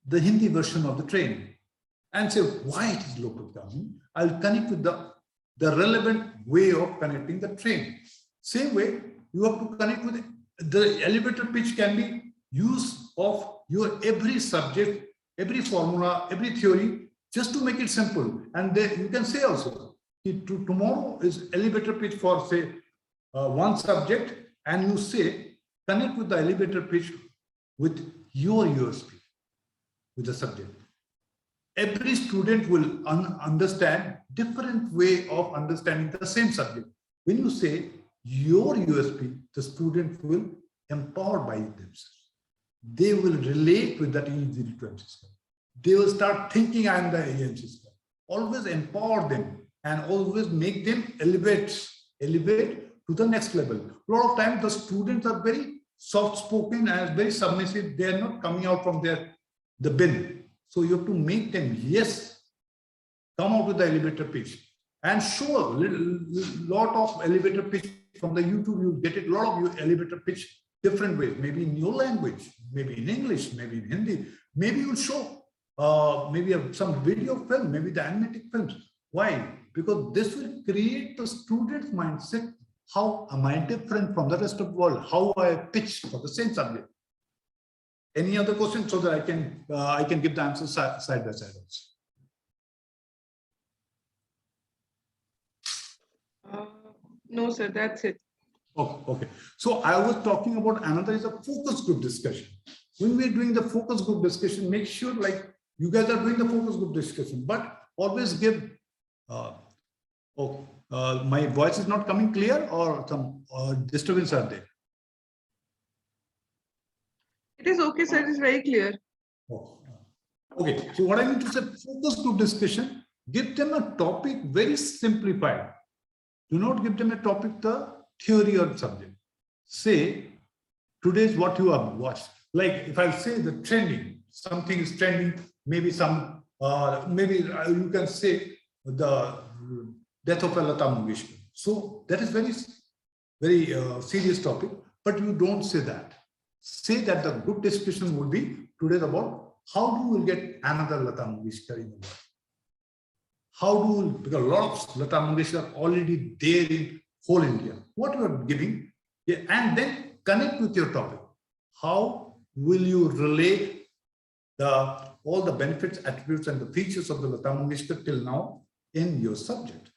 B: the Hindi version of the train, and say why it is Lopat Gamini. I'll connect with the relevant way of connecting the train. Same way, you have to connect with the elevator pitch can be use of your every subject, every formula, every theory, just to make it simple. And then you can say also, tomorrow is elevator pitch for say one subject, and you say connect with the elevator pitch with your USP, with the subject. Every student will understand different way of understanding the same subject. When you say your USP, the student will empowered by themselves. They will relate with that E0 to MC square. They will start thinking I am the MC square. Always empower them and always make them elevate to the next level. A lot of times the students are very soft-spoken and very submissive. They are not coming out from the bin. So you have to make them, yes, come out with the elevator pitch and show a lot of elevator pitch from the YouTube. You get it, a lot of elevator pitch different ways, maybe in your language, maybe in English, maybe in Hindi. Maybe you'll show maybe some video film, maybe the animated films. Why? Because this will create the student's mindset. How am I different from the rest of the world? How I pitch for the same subject? Any other questions so that I can give the answers side by side also?
A: No, sir, that's it.
B: Oh, okay. So I was talking about another is a focus group discussion. When we're doing the focus group discussion, make sure like you guys are doing the focus group discussion, but always give, my voice is not coming clear or some disturbance are there?
A: It is okay, sir. It is very clear.
B: Oh, okay. So what I mean to say, focus group discussion, give them a topic very simplified. Do not give them a topic, the theory or subject. Say, today is what you have watched. Like if I say the trending, something is trending, maybe some, maybe you can say the death of Lata Mangeshkar. So that is very, very serious topic, but you don't say that. Say that the group discussion will be today about how do we get another Lata Mangeshkar in the world? How do we, because a lot of Lata Mangeshkar already there in whole India. What you are giving, yeah, and then connect with your topic. How will you relate all the benefits, attributes, and the features of the Lata Mangeshkar till now in your subject?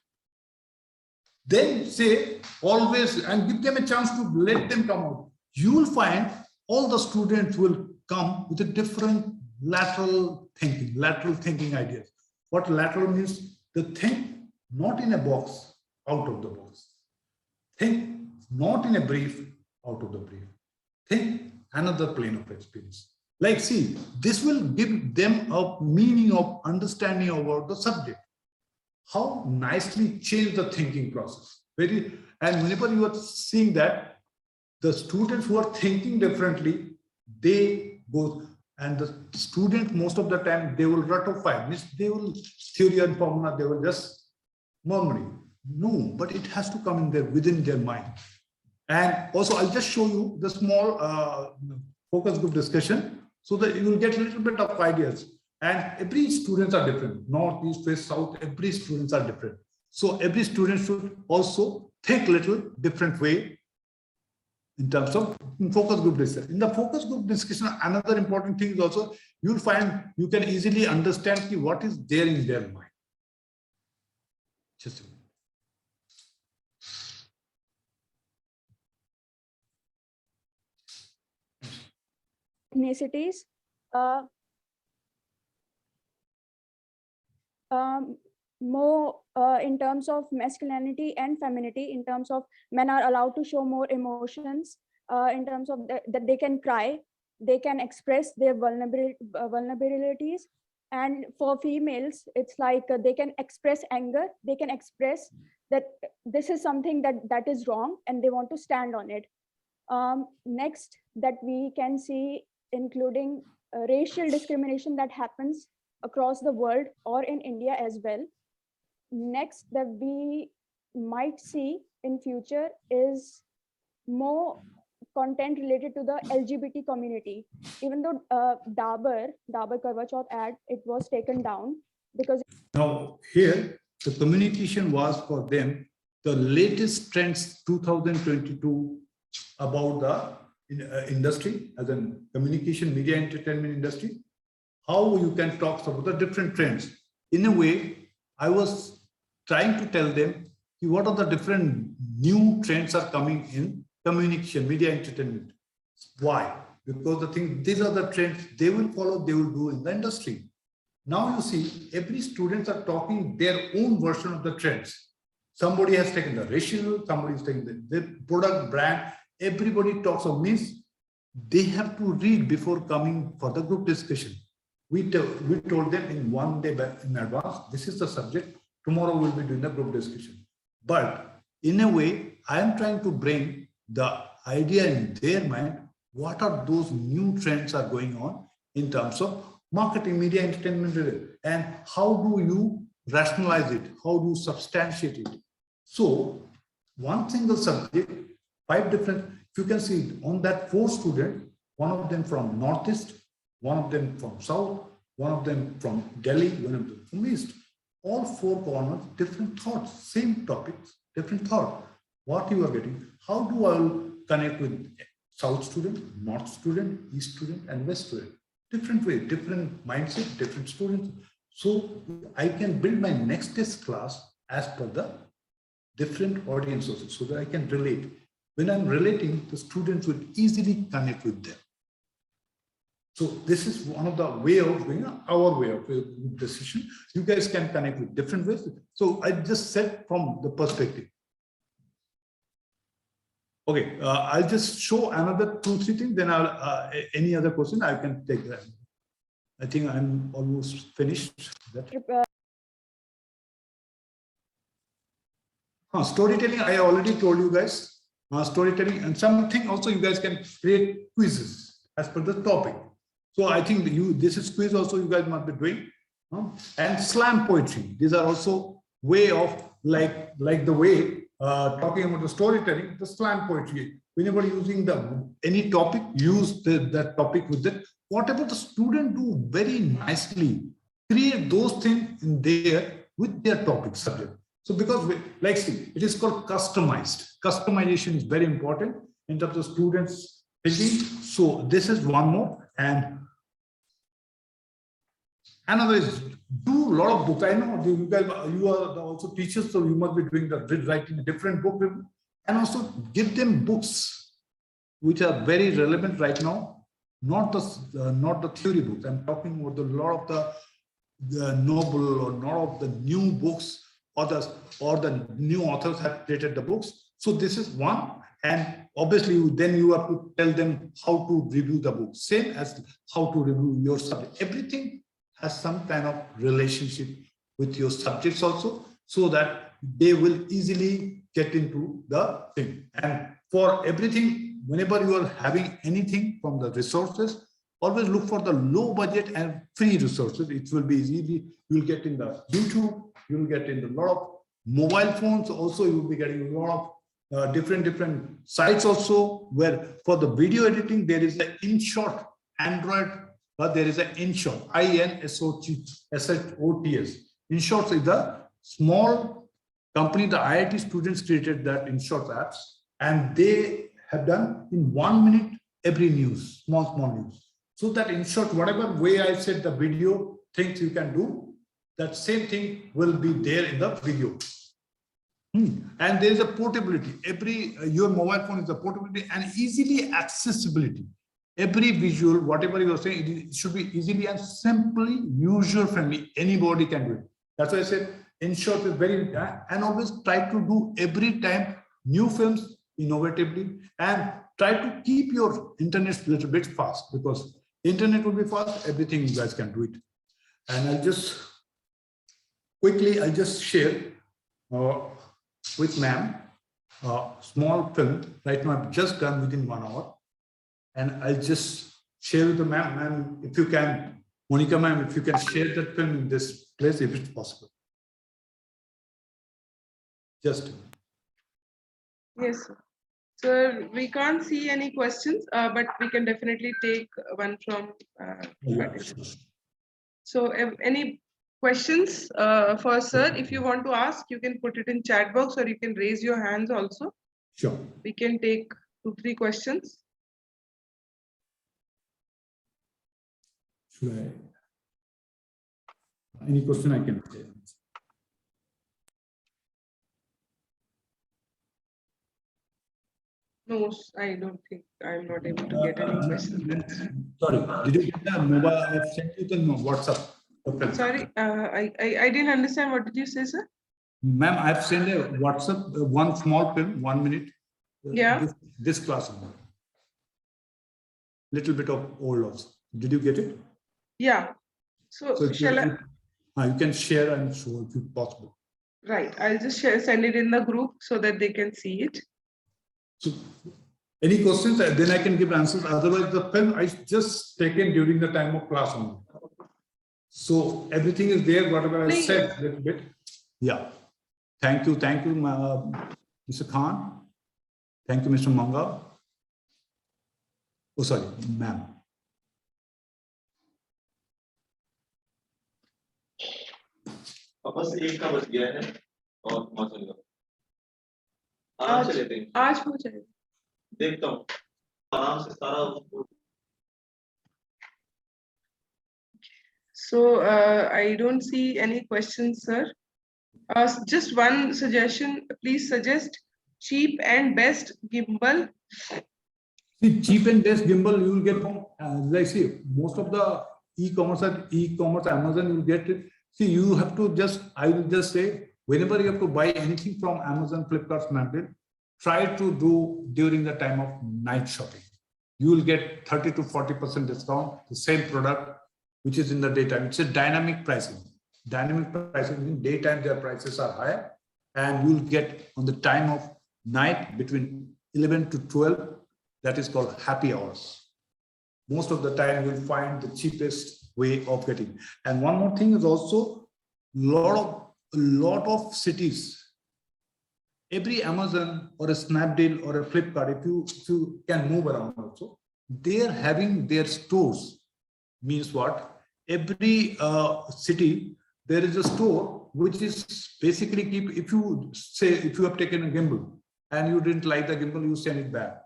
B: Then say always and give them a chance to let them come out. You will find all the students will come with a different lateral thinking ideas. What lateral means? The think not in a box, out of the box. Think not in a brief, out of the brief. Think another plane of experience. Like see, this will give them a meaning of understanding about the subject. How nicely change the thinking process. And whenever you are seeing that, the students who are thinking differently, they go And the student, most of the time, they will ratify, means they will theory and formula, they will just murmuring. No, but it has to come in there within their mind. And also, I'll just show you the small focus group discussion so that you will get a little bit of ideas. And every students are different, north, east, west, south, every students are different. So every student should also think a little different way in terms of focus group discussion. In the focus group discussion, another important thing is also, you'll find you can easily understand what is there in their mind. Just a minute.
J: Ethnicities, more in terms of masculinity and femininity, in terms of men are allowed to show more emotions, in terms of that they can cry, they can express their vulnerabilities. And for females, it's like they can express anger, they can express that this is something that is wrong and they want to stand on it. Next, that we can see, including racial discrimination that happens across the world or in India as well. Next, that we might see in future is more content related to the LGBT community. Even though Dabur Karwa Chauth ad, it was taken down because
B: now here the communication was for them the latest trends 2022 about the industry as a communication, media, entertainment industry. How you can talk about the different trends. In a way, I was trying to tell them what are the different new trends are coming in communication, media, entertainment. Why? Because the thing, these are the trends they will follow, they will do in the industry. Now you see, every students are talking their own version of the trends. Somebody has taken the racial, somebody is taking the product, brand, everybody talks of means they have to read before coming for the group discussion. We told them in one day in advance, this is the subject, tomorrow we'll be doing the group discussion. But in a way, I am trying to bring the idea in their mind, what are those new trends are going on in terms of marketing, media, entertainment, and how do you rationalize it? How do you substantiate it? So one single subject, 5 different, if you can see on that 4 students, one of them from Northeast, one of them from South, one of them from Delhi, one of them from East. All 4 corners, different thoughts, same topics, different thought. What you are getting, how do I connect with South student, North student, East student, and West student? Different way, different mindset, different students. So I can build my next test class as per the different audiences so that I can relate. When I'm relating, the students would easily connect with them. So this is one of the way of doing our way of decision. You guys can connect with different ways. So I just said from the perspective. Okay, I'll just show another 2-3 things. Then I'll any other question I can take that. I think I'm almost finished. Storytelling, I already told you guys. Storytelling and something also you guys can create quizzes as per the topic. So I think this is quiz also you guys must be doing. And slam poetry. These are also way of like the way talking about the storytelling, the slam poetry. Whenever using any topic, use that topic with it. Whatever the student do very nicely, create those things in there with their topic subject. So because like see, it is called customized. Customization is very important in terms of students thinking. So this is one more. And another is do a lot of books. I know you guys, you are also teachers, so you must be doing writing a different book, and also give them books which are very relevant right now. Not the theory books. I'm talking about a lot of the novel or not of the new books or the new authors have created the books. So this is one. And obviously, then you have to tell them how to review the book. Same as how to review your subject. Everything has some kind of relationship with your subjects also, so that they will easily get into the thing. And for everything, whenever you are having anything from the resources always look for the low budget and free resources. It will be easy. You'll get in the YouTube, you'll get in a lot of mobile phones. Also, you'll be getting a lot of different sites also, where for the video editing, there is an InShot Android, there is an InShot, InShot. InShot is the small company, the IIT students created that InShot apps, and they have done in 1 minute every news, small news. So that InShot, whatever way I said the video things you can do, that same thing will be there in the video. And there is a portability. Your mobile phone is a portability and easily accessibility. Every visual, whatever you are saying, it should be easily and simply user friendly. Anybody can do it. That's why I said InShot is very, and always try to do every time new films innovatively, and try to keep your internet a little bit fast, because internet will be fast, everything you guys can do it. And I'll just share with ma'am a small film right now I've just done within 1 hour, and I'll just share with the ma'am, if you can, Monica ma'am, if you can share that film in this place, if it's possible. Just.
A: Yes, sir. So we can't see any questions, but we can definitely take one from participants. So any questions for sir? If you want to ask, you can put it in chat box, or you can raise your hands also.
B: Sure.
A: We can take 2-3 questions.
B: Should I? Any question I can say?
A: No, I don't think I'm not able to get any questions.
B: Sorry, did you get the mobile? I've sent you the WhatsApp. Okay.
A: Sorry, I didn't understand. What did you say, sir?
B: Ma'am, I've sent a WhatsApp, one small film, 1 minute.
A: Yeah.
B: This class. Little bit of old also. Did you get it?
A: Yeah. So shall I?
B: You can share and show if it's possible.
A: Right. I'll just send it in the group so that they can see it.
B: So, any questions? Then I can give answers. Otherwise, the film I just taken during the time of class only. So everything is there. Whatever I said, a little bit. Yeah. Thank you, Mr. Khan. Thank you, Mr. Manga. Oh, sorry, ma'am.
K: बस एक का बच गया है और वहां चलेगा आराम से लेते हैं
A: आज हो जाएगा
K: देखता हूँ आराम से सारा उसको
A: So I don't see any questions, sir. Just one suggestion, please suggest cheap and best gimbal.
B: See, cheap and best gimbal you will get from, like see, most of the e-commerce, Amazon, you will get it. See, you have to I will just say, whenever you have to buy anything from Amazon, Flipkart, Snapdeal, try to do during the time of night shopping. You will get 30 to 40% discount, the same product, which is in the daytime. It's a dynamic pricing. Dynamic pricing, in daytime, their prices are higher, and you'll get on the time of night between 11 to 12, that is called happy hours. Most of the time, you'll find the cheapest way of getting. And one more thing is also a lot of cities. Every Amazon or a Snapdeal or a Flipkart, if you can move around also, they're having their stores. Means what? Every city, there is a store which is basically if you have taken a gimbal and you didn't like the gimbal, you send it back.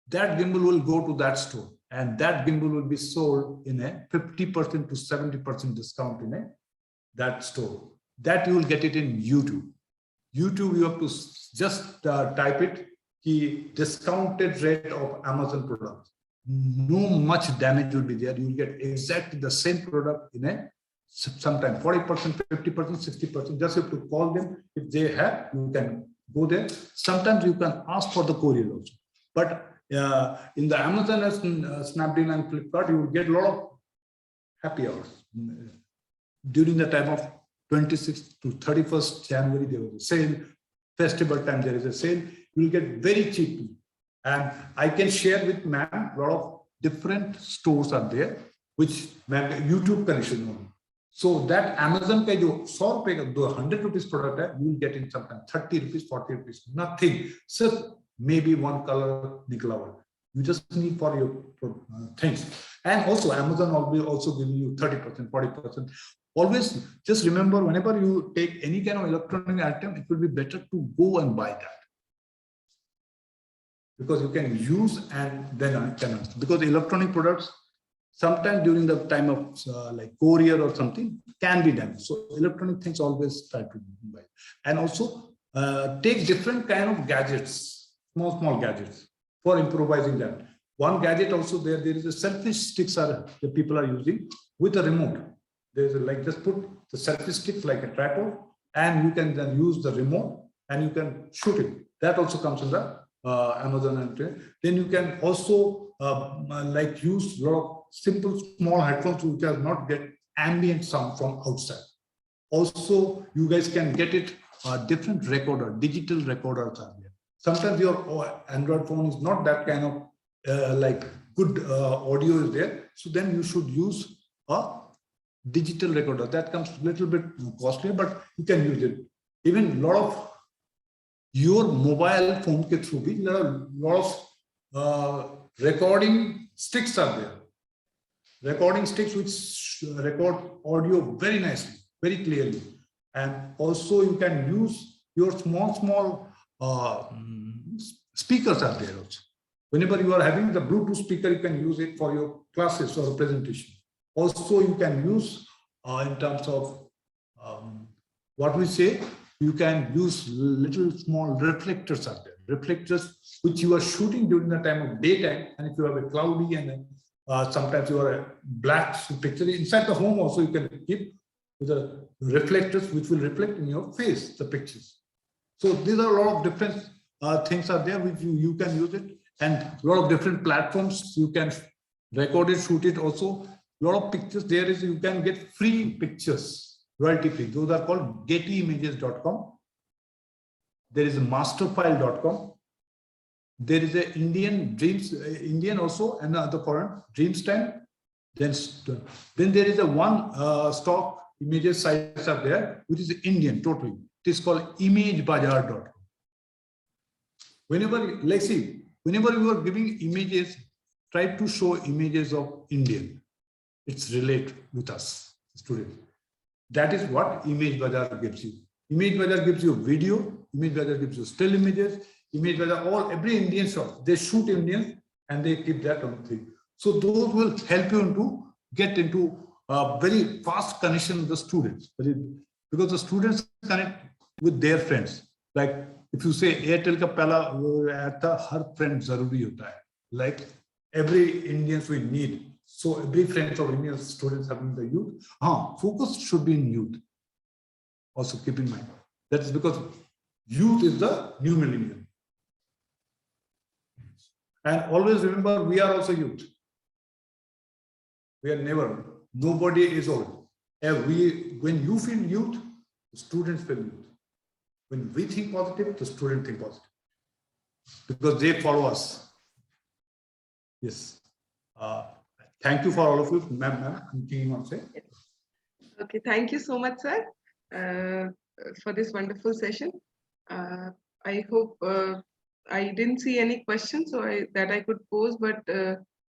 B: That gimbal will go to that store, and that gimbal will be sold in a 50% to 70% discount in that store. That you will get it in YouTube. YouTube, you have to just type it, the discounted rate of Amazon products. No much damage will be there. You will get exactly the same product in a sometime 40%, 50%, 60%. Just have to call them. If they have, you can go there. Sometimes you can ask for the courier also. But in the Amazon, Snapdeal and Flipkart, you will get a lot of happy hours. During the time of 26th to 31st January, there was a sale. Festival time, there is a sale. You will get very cheaply. And I can share with ma'am a lot of different stores are there, which YouTube connection only. So that Amazon का जो 100 रुपए का 100 rupees product है, you will get in sometimes 30 rupees, 40 rupees, nothing. So maybe one color निकला हुआ. You just need for your things. And also Amazon will also give you 30%, 40%. Always just remember, whenever you take any kind of electronic item, it will be better to go and buy that. Because you can use and then can, because electronic products sometimes during the time of like courier or something can be done. So electronic things always try to buy. And also take different kind of gadgets, small gadgets for improvising that. One gadget also there is a selfie sticks are the people are using with a remote. There's like just put the selfie stick like a tripod and you can then use the remote and you can shoot it. That also comes in the Amazon and then you can also like use a lot of simple small headphones which does not get ambient sound from outside. Also, you guys can get it different recorder, digital recorders are there. Sometimes your Android phone is not that kind of like good audio is there. So then you should use a digital recorder. That comes a little bit costly, but you can use it. Even a lot of your mobile phone ke through bhi lot of recording sticks are there. Recording sticks which record audio very nicely, very clearly. And also you can use your small speakers are there also. Whenever you are having the Bluetooth speaker, you can use it for your classes or presentation. Also, you can use in terms of what we say, you can use little small reflectors are there. Reflectors which you are shooting during the time of daytime, and if you have a cloudy and sometimes you are a black picture inside the home also you can keep the reflectors which will reflect in your face the pictures. So these are a lot of different things are there which you can use it, and a lot of different platforms you can record it, shoot it. Also a lot of pictures there is, you can get free pictures royalty free. Those are called gettyimages.com. There is masterfile.com. There is a Indian also, and other foreign Dreamstand. Then there is a one stock images sites are there, which is Indian totally. It is called imagebazaar.com. Whenever, let's see, whenever you are giving images, try to show images of Indian. It's relate with us, students. That is what ImageBazaar gives you. ImageBazaar gives you video, ImageBazaar gives you still images, ImageBazaar, every Indian shot, they shoot Indians and they keep that on the thing. So those will help you to get into a very fast connection with the students. Because the students connect with their friends. Like if you say Airtel ka pehla har friend zaruri hota hai. Like every Indians we need. So every friend of Indian students having the youth. Focus should be in youth. Also keep in mind. That is because youth is the new millennium. And always remember, we are also youth. We are never, nobody is old. When you feel youth, the students feel youth. When we think positive, the students think positive. Because they follow us. Yes. Thank you for all of you, ma'am.
A: Okay, thank you so much, sir, for this wonderful session. I hope I didn't see any questions that I could pose, but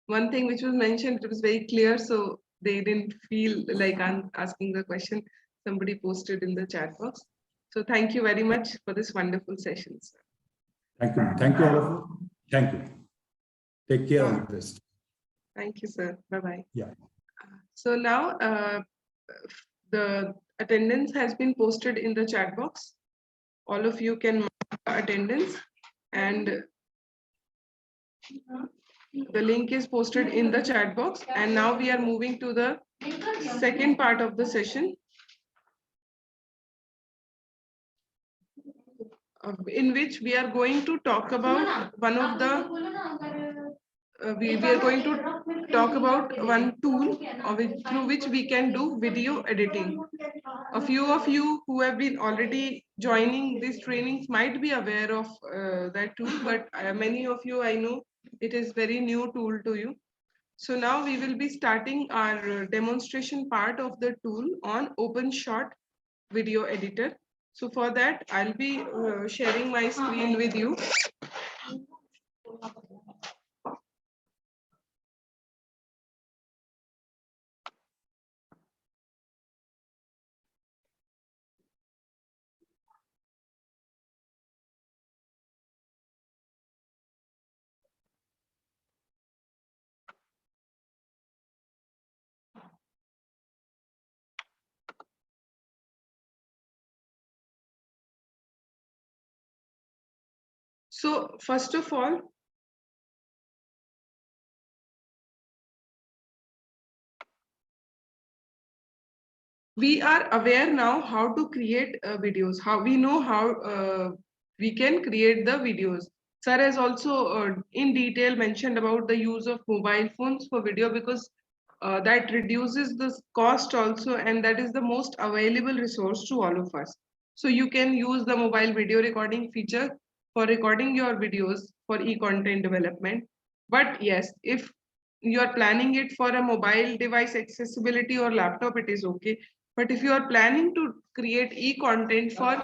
A: one thing which was mentioned, it was very clear, so they didn't feel like I'm asking the question. Somebody posted in the chat box. So thank you very much for this wonderful session, sir.
B: Thank you. Thank you all of you. Thank you. Take care of this.
A: Thank you, sir. Bye-bye.
B: Yeah.
A: So now the attendance has been posted in the chat box. All of you can mark attendance, and the link is posted in the chat box. And now we are moving to the second part of the session, in which we are going to talk about one of the we are going to talk about one tool through which we can do video editing. A few of you who have been already joining these trainings might be aware of that tool, but many of you, I know it is very new tool to you. So now we will be starting our demonstration part of the tool on OpenShot video editor. So for that, I'll be sharing my screen with you. So first of all, we are aware now how to create videos, how we know how we can create the videos. Sir has also in detail mentioned about the use of mobile phones for video because that reduces the cost also, and that is the most available resource to all of us. So you can use the mobile video recording feature for recording your videos for e-content development. But yes, if you are planning it for a mobile device accessibility or laptop, it is okay. But if you are planning to create e-content for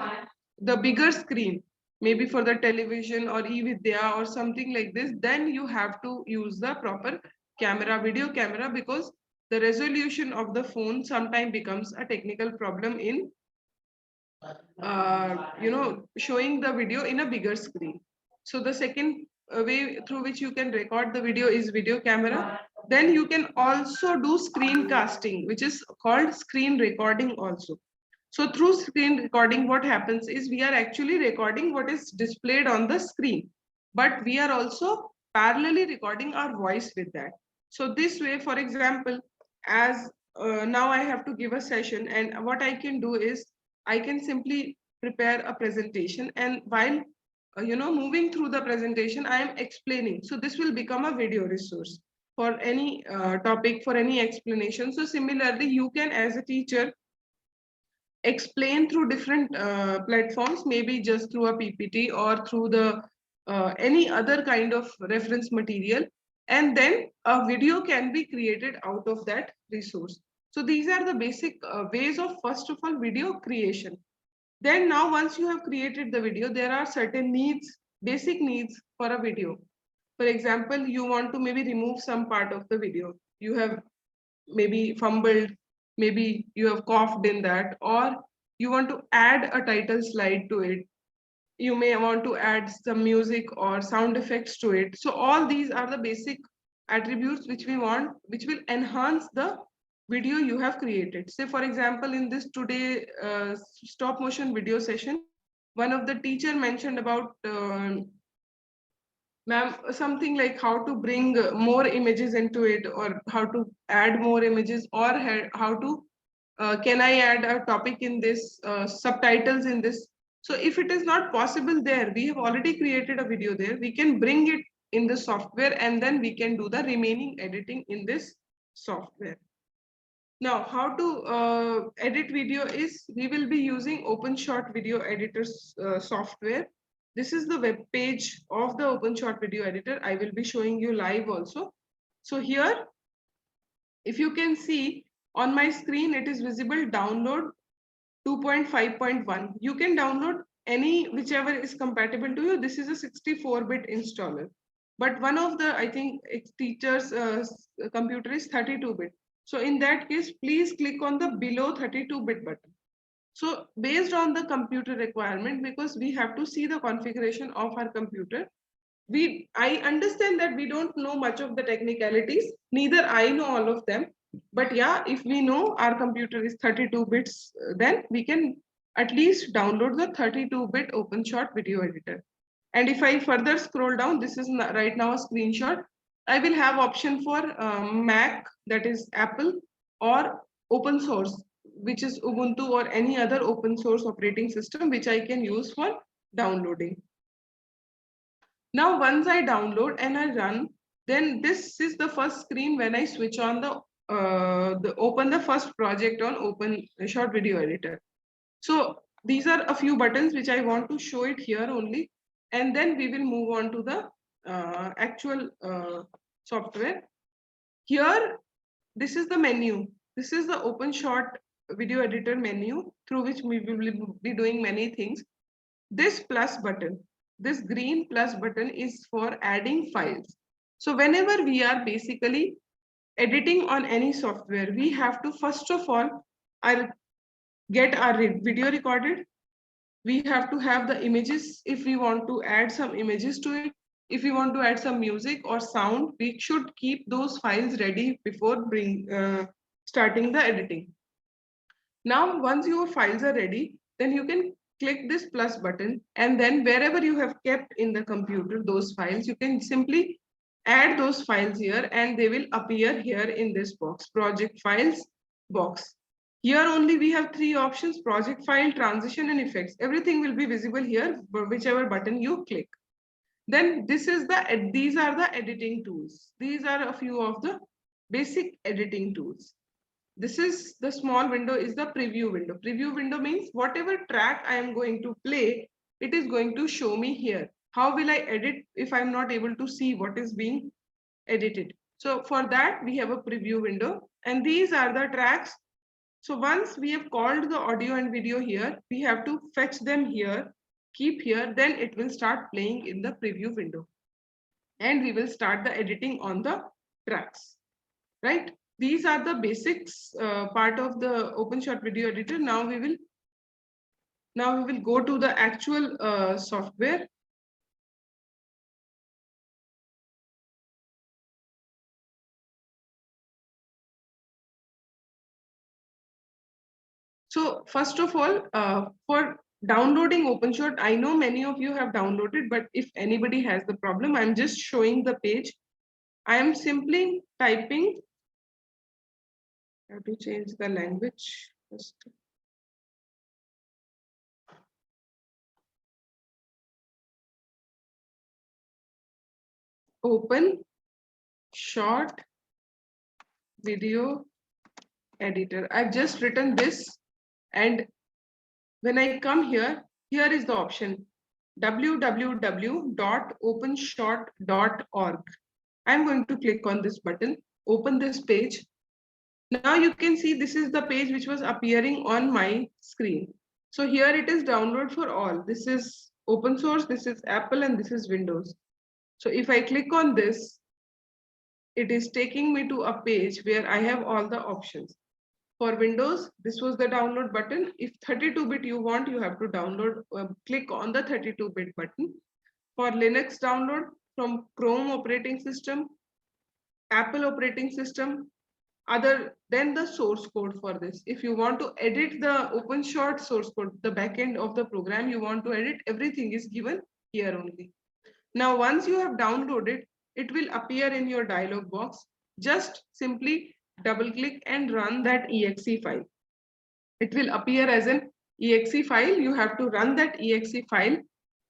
A: the bigger screen, maybe for the television or e-vidya or something like this, then you have to use the proper camera, video camera, because the resolution of the phone sometimes becomes a technical problem in showing the video in a bigger screen. So the second way through which you can record the video is video camera. Then you can also do screencasting, which is called screen recording also. So through screen recording, what happens is we are actually recording what is displayed on the screen, but we are also parallelly recording our voice with that. So this way, for example, as now I have to give a session, and what I can do is I can simply prepare a presentation, and while moving through the presentation, I am explaining. So this will become a video resource for any topic, for any explanation. So similarly, you can, as a teacher, explain through different platforms, maybe just through a PPT or through the any other kind of reference material, and then a video can be created out of that resource. So these are the basic ways of, first of all, video creation. Then now, once you have created the video, there are certain needs, basic needs for a video. For example, you want to maybe remove some part of the video. You have maybe fumbled, maybe you have coughed in that, or you want to add a title slide to it. You may want to add some music or sound effects to it. So all these are the basic attributes which we want, which will enhance the video you have created. Say, for example, in this today stop motion video session, one of the teacher mentioned about ma'am, something like how to bring more images into it, or how to add more images, or how to can I add a topic in this, subtitles in this. So if it is not possible there, we have already created a video there, we can bring it in the software, and then we can do the remaining editing in this software. Now, how to edit video is, we will be using OpenShot video editors software. This is the web page of the OpenShot video editor. I will be showing you live also. So here, if you can see on my screen, it is visible download 2.5.1. You can download any, whichever is compatible to you. This is a 64-bit installer. But one of the, I think, teacher's computer is 32-bit. So in that case, please click on the below 32-bit button. So based on the computer requirement, because we have to see the configuration of our computer, I understand that we don't know much of the technicalities, neither I know all of them. But yeah, if we know our computer is 32 bits, then we can at least download the 32-bit OpenShot video editor. And if I further scroll down, this is right now a screenshot. I will have option for Mac, that is Apple, or open source, which is Ubuntu or any other open source operating system, which I can use for downloading. Now, once I download and I run, then this is the first screen when I switch on open the first project on OpenShot video editor. So these are a few buttons which I want to show it here only, and then we will move on to the actual software. Here, this is the menu. This is the OpenShot video editor menu through which we will be doing many things. This plus button, this green plus button is for adding files. So whenever we are basically editing on any software, we have to first of all get our video recorded. We have to have the images if we want to add some images to it. If we want to add some music or sound, we should keep those files ready before starting the editing. Now, once your files are ready, then you can click this plus button, and then wherever you have kept in the computer those files, you can simply add those files here and they will appear here in this box, project files box. Here only we have three options: project file, transition, and effects. Everything will be visible here, whichever button you click. Then these are the editing tools. These are a few of the basic editing tools. This is the small window is the preview window. Preview window means whatever track I am going to play, it is going to show me here. How will I edit if I'm not able to see what is being edited? So for that, we have a preview window, and these are the tracks. So once we have called the audio and video here, we have to fetch them here, keep here, then it will start playing in the preview window. And we will start the editing on the tracks, right? These are the basics part of the OpenShot video editor. Now we will go to the actual software. So first of all, for downloading OpenShot, I know many of you have downloaded, but if anybody has the problem, I'm just showing the page. I am simply typing. I have to change the language first. OpenShot video editor. I've just written this, and when I come here, here is the option www.openshot.org. I'm going to click on this button, open this page. Now you can see this is the page which was appearing on my screen. So here it is download for all. This is open source, this is Apple, and this is Windows. So if I click on this, it is taking me to a page where I have all the options. For Windows, this was the download button. If 32-bit you want, you have to download, click on the 32-bit button. For Linux download from Chrome operating system, Apple operating system, then the source code for this. If you want to edit the OpenShot source code, the backend of the program you want to edit, everything is given here only. Now, once you have downloaded, it will appear in your dialog box. Just simply double click and run that exe file. It will appear as an exe file. You have to run that exe file,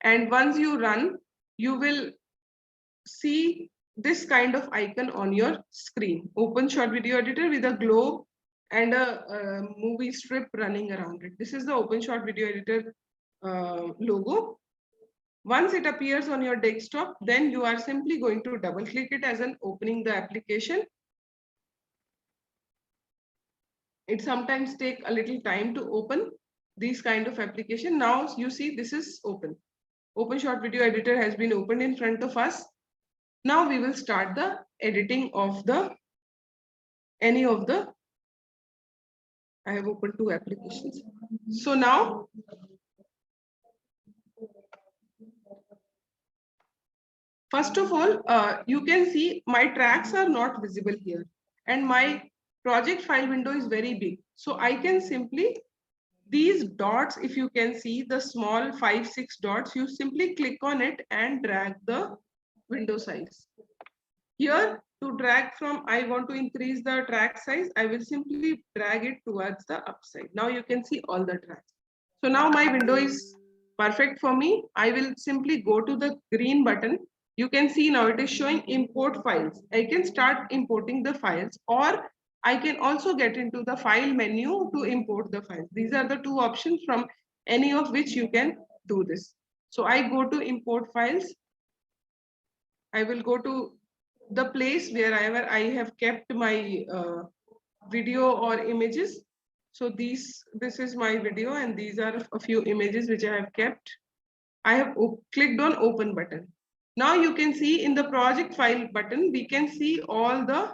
A: and once you run, you will see this kind of icon on your screen. OpenShot video editor with a globe and a movie strip running around it. This is the OpenShot video editor logo. Once it appears on your desktop, then you are simply going to double click it as an opening the application. It sometimes takes a little time to open these kind of application. Now you see this is open. OpenShot video editor has been opened in front of us. Now we will start the editing of any of the, I have opened two applications. So now, first of all, you can see my tracks are not visible here, and my project file window is very big. So I can simply, these dots, if you can see the small 5-6 dots, you simply click on it and drag the window size. Here to drag from, I want to increase the track size, I will simply drag it towards the upside. Now you can see all the tracks. So now my window is perfect for me. I will simply go to the green button. You can see now it is showing import files. I can start importing the files, or I can also get into the file menu to import the files. These are the two options from any of which you can do this. So I go to import files. I will go to the place wherever I have kept my video or images. So this is my video, and these are a few images which I have kept. I have clicked on open button. Now you can see in the project file button, we can see all the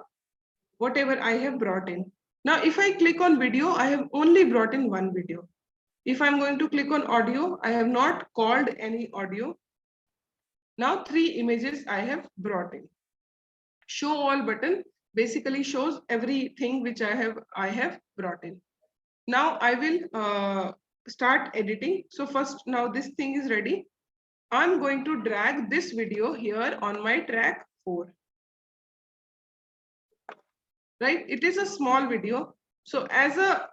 A: whatever I have brought in. Now, if I click on video, I have only brought in one video. If I'm going to click on audio, I have not called any audio. Now 3 images I have brought in. Show all button basically shows everything which I have brought in. Now I will start editing. So first, now this thing is ready. I'm going to drag this video here on my track 4. Right? It is a small video. So as a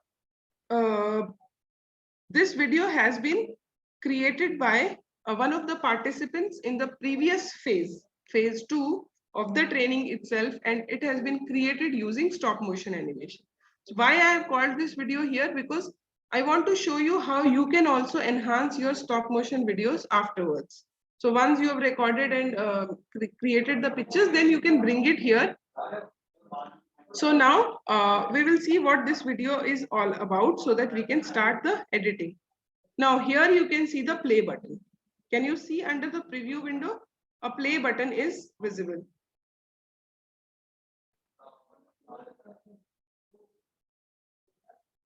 A: this video has been created by one of the participants in the previous phase 2 of the training itself, and it has been created using stop motion animation. So why I have called this video here, because I want to show you how you can also enhance your stop motion videos afterwards. So once you have recorded and created the pictures, then you can bring it here. So now we will see what this video is all about so that we can start the editing. Now here you can see the play button. Can you see under the preview window? A play button is visible.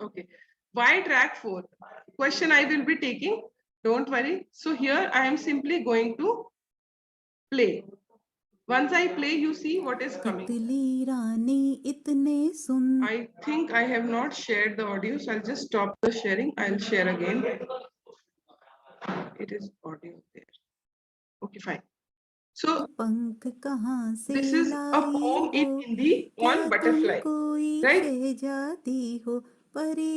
A: Okay. Why track 4? Question I will be taking. Don't worry. So here I am simply going to play. Once I play, you see what is coming. I think I have not shared the audio, so I'll just stop the sharing. I'll share again. It is audio there. Okay, fine. So this is a poem in Hindi on butterfly, right?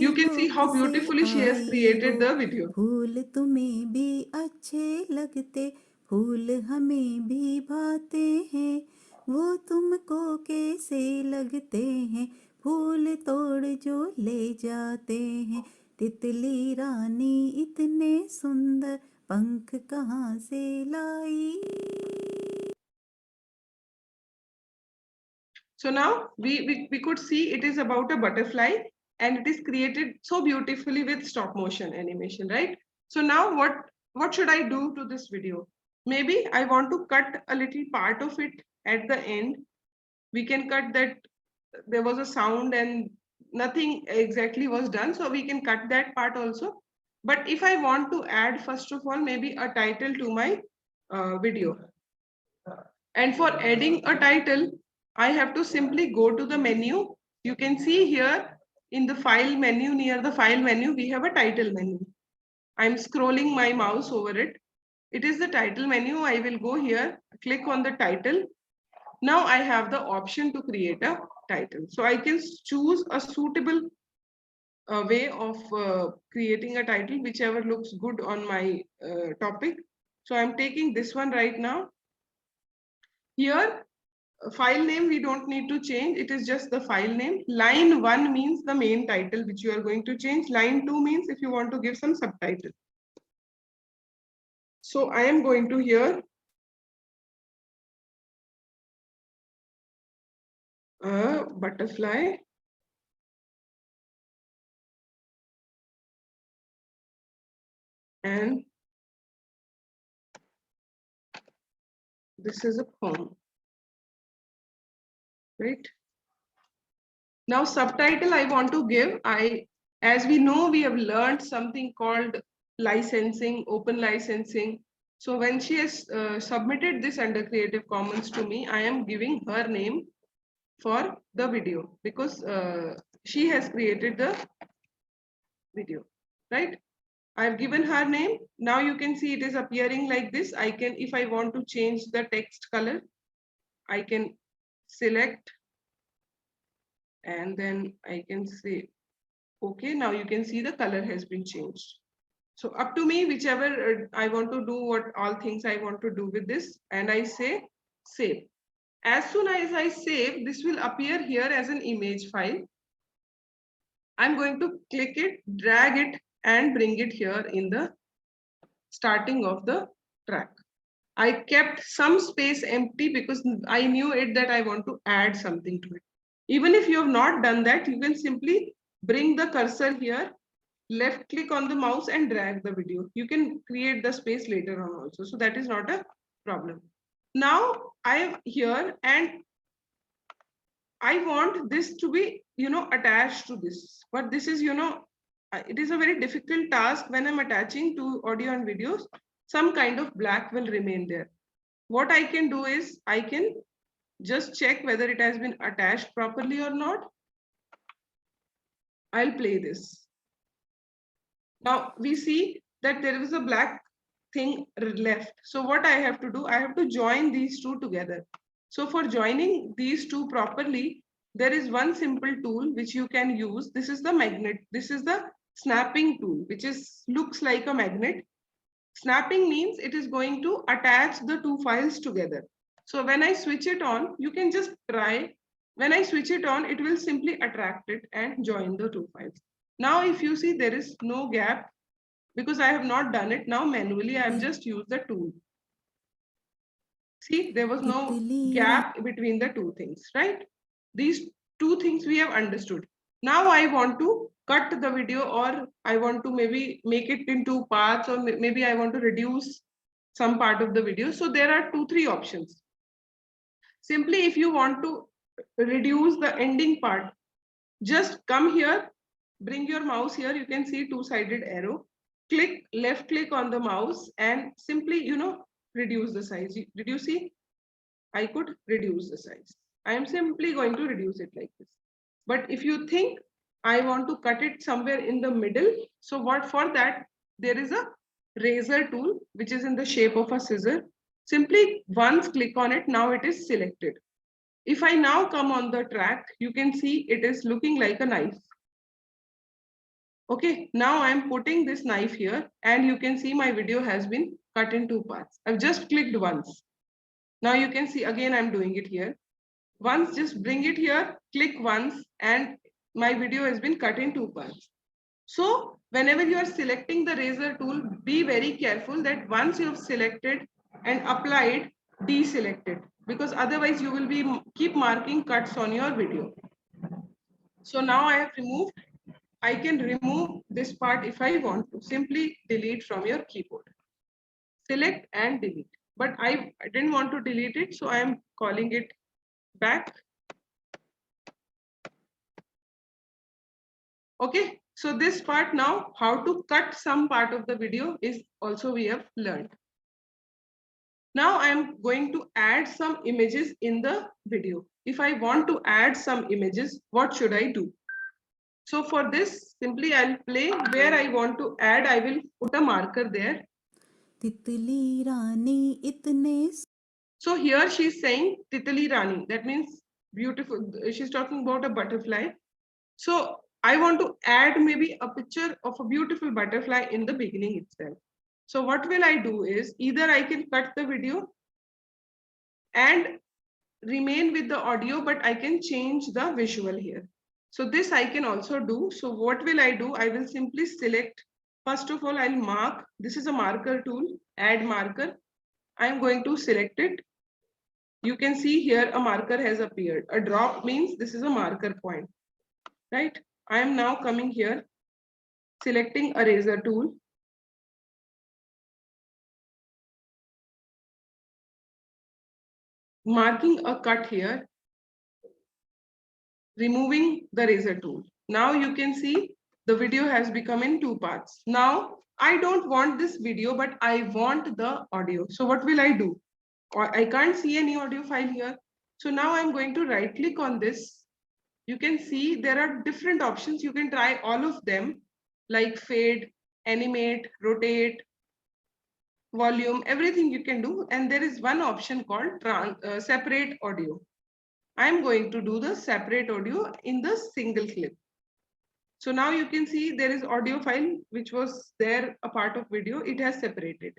A: You can see how beautifully she has created the video.
L: फूल तुम्हें भी अच्छे लगते, फूल हमें भी भाते हैं, वो तुमको कैसे लगते हैं, फूल तोड़ जो ले जाते हैं, तितली रानी इतने सुंदर पंख कहाँ से लाई.
A: So now we could see it is about a butterfly, and it is created so beautifully with stop motion animation, right? So now what should I do to this video? Maybe I want to cut a little part of it at the end. We can cut that there was a sound and nothing exactly was done, so we can cut that part also. But if I want to add, first of all, maybe a title to my video, and for adding a title, I have to simply go to the menu. You can see here in the file menu, near the file menu, we have a title menu. I'm scrolling my mouse over it. It is the title menu. I will go here, click on the title. Now I have the option to create a title. So I can choose a suitable way of creating a title, whichever looks good on my topic. So I'm taking this one right now. Here, file name we don't need to change. It is just the file name. Line 1 means the main title which you are going to change. Line 2 means if you want to give some subtitle. So I am going to here butterfly. And this is a poem, right? Now subtitle I want to give, as we know, we have learned something called licensing, open licensing. So when she has submitted this under Creative Commons to me, I am giving her name for the video because she has created the video, right? I've given her name. Now you can see it is appearing like this. I can, if I want to change the text color, I can select and then I can say, okay, now you can see the color has been changed. So up to me, whichever I want to do, what all things I want to do with this, and I say save. As soon as I save, this will appear here as an image file. I'm going to click it, drag it, and bring it here in the starting of the track. I kept some space empty because I knew it that I want to add something to it. Even if you have not done that, you can simply bring the cursor here, left click on the mouse and drag the video. You can create the space later on also. So that is not a problem. Now I am here and I want this to be, attached to this. But this is, it is a very difficult task when I'm attaching to audio and videos. Some kind of black will remain there. What I can do is I can just check whether it has been attached properly or not. I'll play this. Now we see that there is a black thing left. So what I have to do, I have to join these two together. So for joining these two properly, there is one simple tool which you can use. This is the magnet. This is the snapping tool, which looks like a magnet. Snapping means it is going to attach the two files together. So when I switch it on, you can just try. When I switch it on, it will simply attract it and join the two files. Now, if you see, there is no gap because I have not done it. Now manually, I have just used the tool. See, there was no gap between the two things, right? These two things we have understood. Now I want to cut the video, or I want to maybe make it into parts, or maybe I want to reduce some part of the video. So there are 2-3 options. Simply, if you want to reduce the ending part, just come here, bring your mouse here. You can see two-sided arrow. Click, left click on the mouse and simply, reduce the size. Did you see? I could reduce the size. I am simply going to reduce it like this. But if you think I want to cut it somewhere in the middle, so what for that, there is a razor tool, which is in the shape of a scissor. Simply once click on it, now it is selected. If I now come on the track, you can see it is looking like a knife. Okay, now I'm putting this knife here and you can see my video has been cut in 2 parts. I've just clicked once. Now you can see again I'm doing it here. Once, just bring it here, click once and my video has been cut in 2 parts. So whenever you are selecting the razor tool, be very careful that once you have selected and applied, deselect it, because otherwise you will be keep marking cuts on your video. So now I have removed. I can remove this part if I want to. Simply delete from your keyboard. Select and delete. But I didn't want to delete it, so I am calling it back. Okay, so this part now, how to cut some part of the video is also we have learned. Now I am going to add some images in the video. If I want to add some images, what should I do? So for this, simply I'll play where I want to add. I will put a marker there.
L: Titli Rani itne.
A: So here she's saying Titli Rani. That means beautiful. She's talking about a butterfly. So I want to add maybe a picture of a beautiful butterfly in the beginning itself. So what will I do is either I can cut the video and remain with the audio, but I can change the visual here. So this I can also do. So what will I do? I will simply select. First of all, I'll mark. This is a marker tool, add marker. I'm going to select it. You can see here a marker has appeared. A drop means this is a marker point, right? I am now coming here, selecting a razor tool. Marking a cut here. Removing the razor tool. Now you can see the video has become in 2 parts. Now I don't want this video, but I want the audio. So what will I do? I can't see any audio file here. So now I'm going to right click on this. You can see there are different options. You can try all of them like fade, animate, rotate, volume, everything you can do. And there is one option called separate audio. I'm going to do the separate audio in the single clip. So now you can see there is audio file which was there a part of video. It has separated.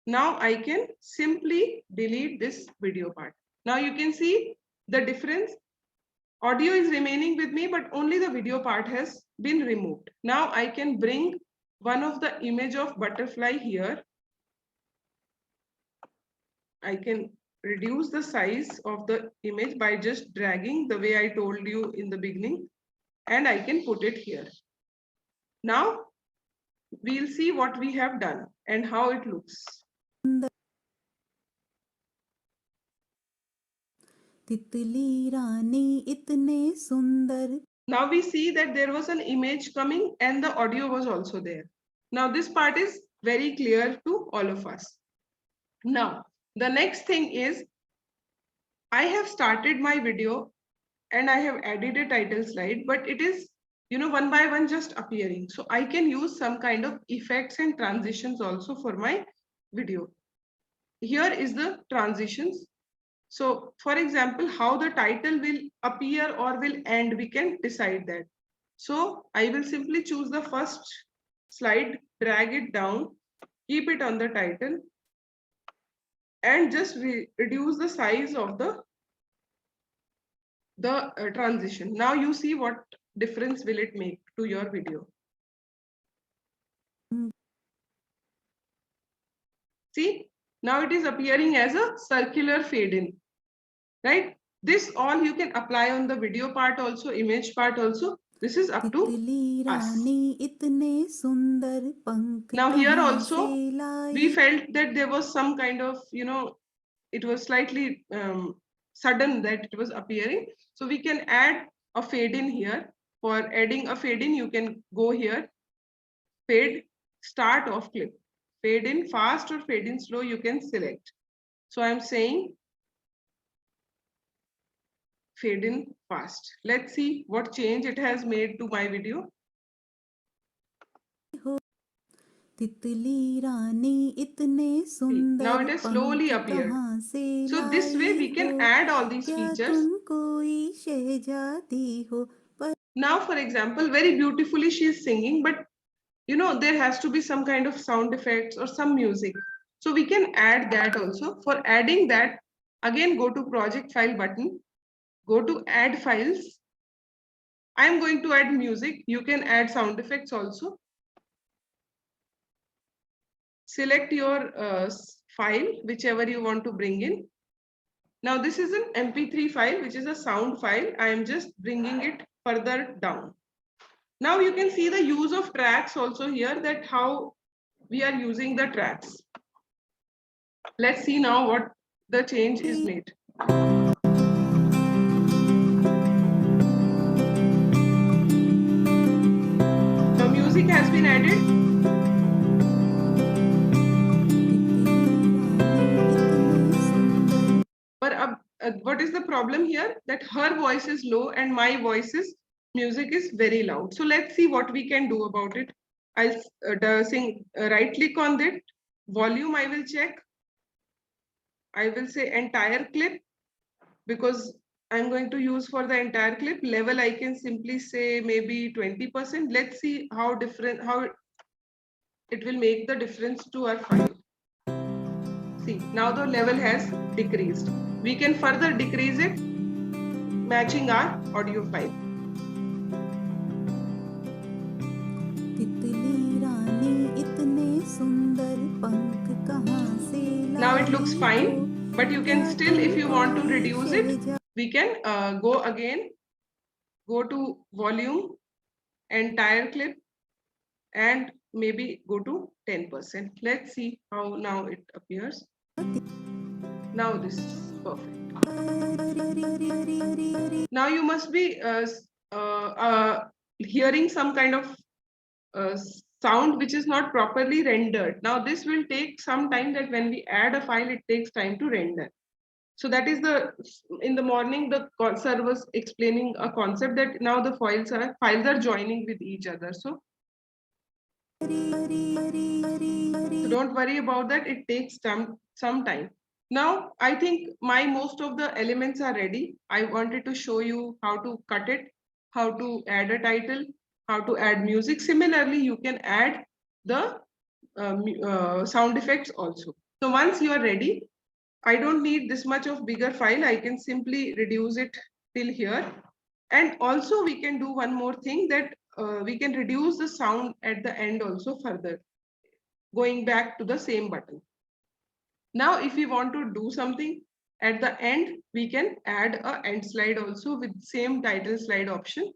A: Now I can simply delete this video part. Now you can see the difference. Audio is remaining with me, but only the video part has been removed. Now I can bring one of the image of butterfly here. I can reduce the size of the image by just dragging the way I told you in the beginning, and I can put it here. Now we'll see what we have done and how it looks.
L: तितली रानी इतने सुंदर.
A: Now we see that there was an image coming and the audio was also there. Now this part is very clear to all of us. Now, the next thing is, I have started my video and I have added a title slide, but it is, one by one just appearing. So I can use some kind of effects and transitions also for my video. Here is the transitions. So for example, how the title will appear or will end, we can decide that. So I will simply choose the first slide, drag it down, keep it on the title, and just reduce the size of the transition. Now you see what difference will it make to your video. See, now it is appearing as a circular fade in, right? This all you can apply on the video part also, image part also. This is up to us. Now here also, we felt that there was some kind of, it was slightly sudden that it was appearing. So we can add a fade in here. For adding a fade in, you can go here, fade, start off clip. Fade in fast or fade in slow, you can select. So I'm saying fade in fast. Let's see what change it has made to my video. Now it has slowly appeared. So this way we can add all these features. Now, for example, very beautifully she is singing, but there has to be some kind of sound effects or some music. So we can add that also. For adding that, again, go to project file button, go to add files. I'm going to add music. You can add sound effects also. Select your file, whichever you want to bring in. Now this is an MP3 file, which is a sound file. I am just bringing it further down. Now you can see the use of tracks also here, that how we are using the tracks. Let's see now what the change is made. The music has been added. But what is the problem here? That her voice is low and my music is very loud. So let's see what we can do about it. I'll right click on that volume. I will check. I will say entire clip, because I'm going to use for the entire clip. Level, I can simply say maybe 20%. Let's see how it will make the difference to our file. See, now the level has decreased. We can further decrease it, matching our audio file. Now it looks fine, but you can still, if you want to reduce it, we can go again, go to volume, entire clip, and maybe go to 10%. Let's see how now it appears. Now this is perfect. Now you must be hearing some kind of sound which is not properly rendered. Now this will take some time, that when we add a file, it takes time to render. So that is in the morning, the sir was explaining a concept that now the files are joining with each other. So don't worry about that. It takes some time. Now I think most of the elements are ready. I wanted to show you how to cut it, how to add a title, how to add music. Similarly, you can add the sound effects also. So once you are ready, I don't need this much of bigger file. I can simply reduce it till here. And also we can do one more thing, that we can reduce the sound at the end also further, going back to the same button. Now, if we want to do something at the end, we can add a end slide also with same title slide option.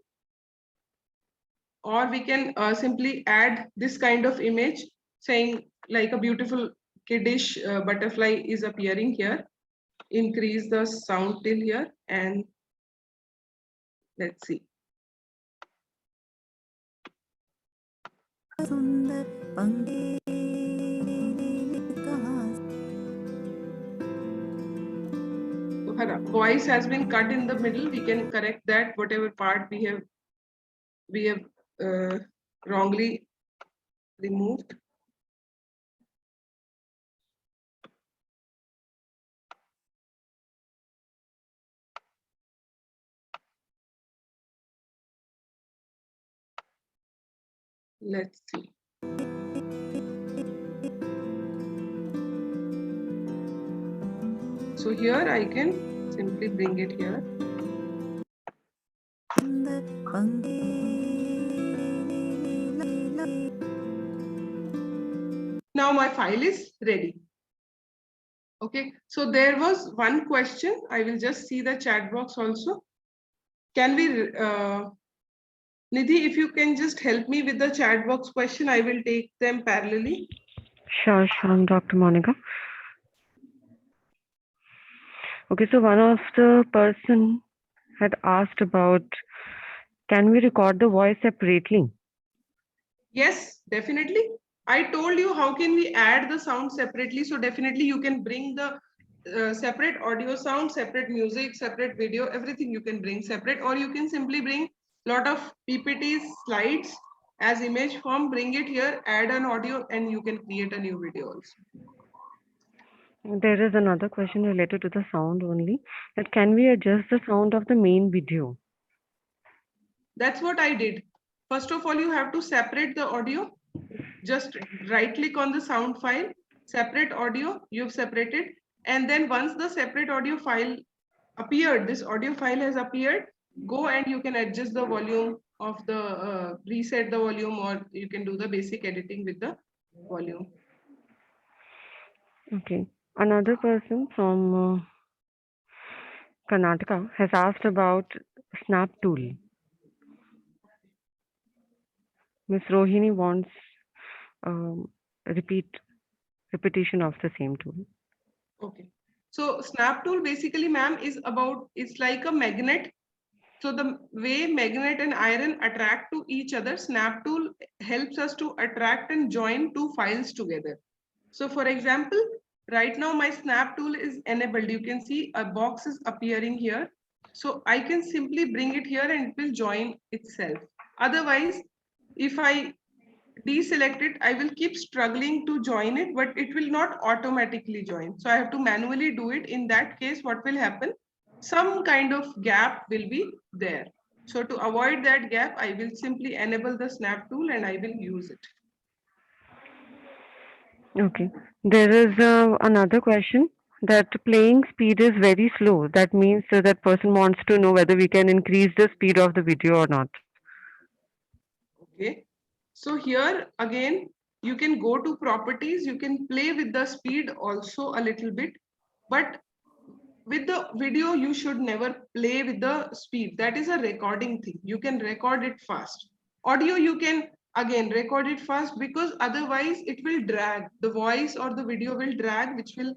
A: Or we can simply add this kind of image saying like a beautiful kiddish butterfly is appearing here. Increase the sound till here and let's see.
L: सुंदर पंगे कहाँ
A: So her voice has been cut in the middle. We can correct that whatever part we have wrongly removed. Let's see. So here I can simply bring it here.
L: सुंदर पंगे
A: Now my file is ready. Okay, so there was one question. I will just see the chat box also. Can we, Nidhi, if you can just help me with the chat box question, I will take them parallelly.
M: Sure, Dr. Monica. Okay, so one of the person had asked about, can we record the voice separately?
A: Yes, definitely. I told you how can we add the sound separately. So definitely you can bring the separate audio sound, separate music, separate video, everything you can bring separate, or you can simply bring lot of PPTs, slides as image form, bring it here, add an audio, and you can create a new video also.
M: There is another question related to the sound only, that can we adjust the sound of the main video?
A: That's what I did. First of all, you have to separate the audio. Just right click on the sound file, separate audio, you've separated. And then once the separate audio file appeared, this audio file has appeared, go and you can adjust the volume of the, reset the volume, or you can do the basic editing with the volume.
M: Okay. Another person from Karnataka has asked about Snap Tool. Miss Rohini wants repetition of the same tool.
A: Okay. So Snap Tool basically, ma'am, is about, it's like a magnet. So the way magnet and iron attract to each other, Snap Tool helps us to attract and join two files together. So for example, right now my Snap Tool is enabled. You can see a box is appearing here. So I can simply bring it here and it will join itself. Otherwise, if I deselect it, I will keep struggling to join it, but it will not automatically join. So I have to manually do it. In that case, what will happen? Some kind of gap will be there. So to avoid that gap, I will simply enable the Snap Tool and I will use it.
M: Okay. There is another question, that playing speed is very slow. That means that person wants to know whether we can increase the speed of the video or not.
A: Okay. So here again, you can go to properties, you can play with the speed also a little bit, but with the video, you should never play with the speed. That is a recording thing. You can record it fast. Audio, you can again record it fast, because otherwise it will drag. The voice or the video will drag, which will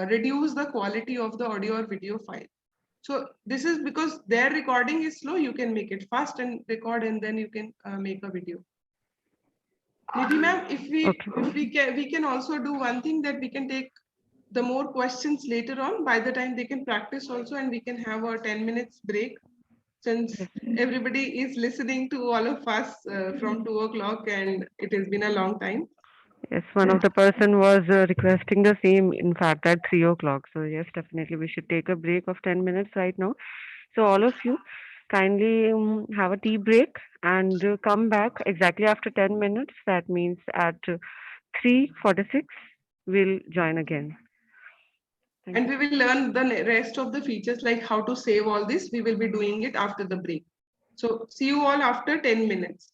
A: reduce the quality of the audio or video file. So this is because their recording is slow. You can make it fast and record, and then you can make a video. Nidhi ma'am, we can also do one thing, that we can take the more questions later on. By the time they can practice also, and we can have a 10 minutes break, since everybody is listening to all of us from 2 o'clock and it has been a long time.
M: Yes, one of the person was requesting the same, in fact, at 3 o'clock. So yes, definitely we should take a break of 10 minutes right now. So all of you kindly have a tea break and come back exactly after 10 minutes. That means at 3:46, we'll join again.
A: And we will learn the rest of the features, like how to save all this. We will be doing it after the break. So see you all after 10 minutes.